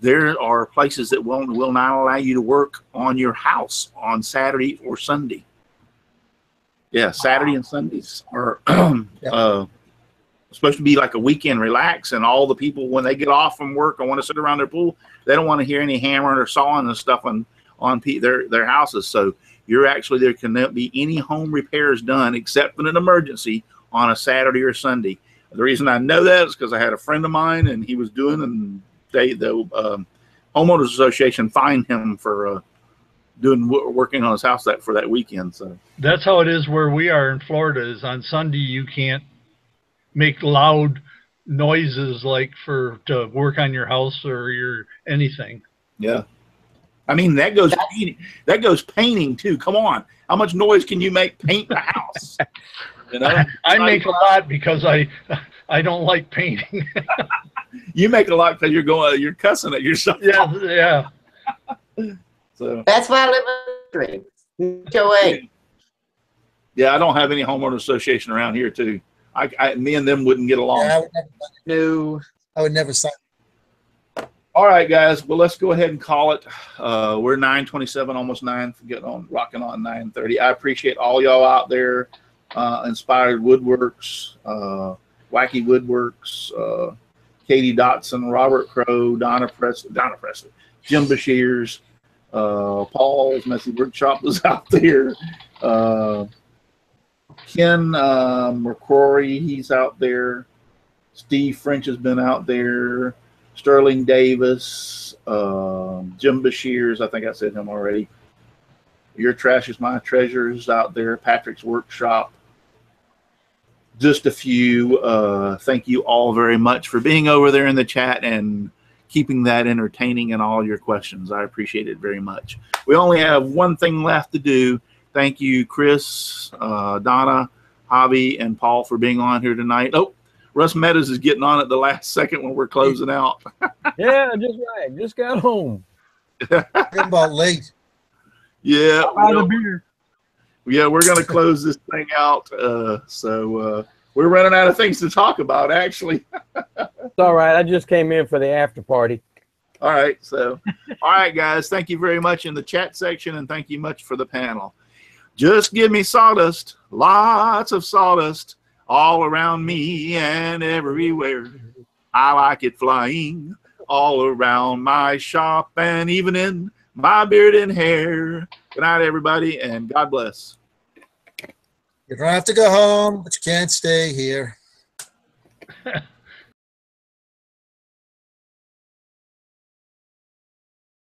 will not allow you to work on your house on Saturday or Sunday. Yeah, Saturday and Sundays are Yep. supposed to be like a weekend relax, and all the people, when they get off from work and want to sit around their pool, they don't want to hear any hammering or sawing and stuff on their houses. So there cannot be any home repairs done except in an emergency on a Saturday or Sunday. The reason I know that is because I had a friend of mine, and he was doing, and the homeowners association fined him for working on his house for that weekend. So That's how it is where we are in Florida. Is on Sunday you can't make loud noises like to work on your house or your anything. yeah, I mean that goes painting too. Come on, how much noise can you make painting a house? You know, I make a lot because I don't like painting. You make a lot because you're cussing at yourself. Yeah. So That's why I live in the country. HOA. yeah, I don't have any homeowner association around here too. Me and them wouldn't get along. Yeah, No. I would never sign. All right, guys. Well, let's go ahead and call it. We're 9:27, almost 9. Rocking on 9:30. I appreciate all y'all out there. Inspired Woodworks, Wacky Woodworks, Katie Dotson, Robert Crow, Donna Presley, Jim Bashir's, Paul's Messy Workshop was out there. Ken McCrory, he's out there. Steve French has been out there. Sterling Davis, Jim Bashir's, I think I said him already. Your Trash is My Treasure is out there. Patrick's Workshop. Just a few. Thank you all very much for being over there in the chat and keeping that entertaining and all your questions. I appreciate it very much. We only have one thing left to do. Thank you, Chris, Donna, Hobby, and Paul for being on here tonight. Oh, Russ Meadows is getting on at the last second when we're closing out. Yeah, just right. Just got home. Talking about late. Yeah. Out of beer. Yeah, we're going to close this thing out. So we're running out of things to talk about, actually. It's all right. I just came in for the after party. All right. So, all right, guys. Thank you very much in the chat section, and thank you much for the panel. Just give me sawdust, lots of sawdust, all around me and everywhere. I like it flying all around my shop and even in my beard and hair. Good night, everybody, and God bless. You don't have to go home, but you can't stay here.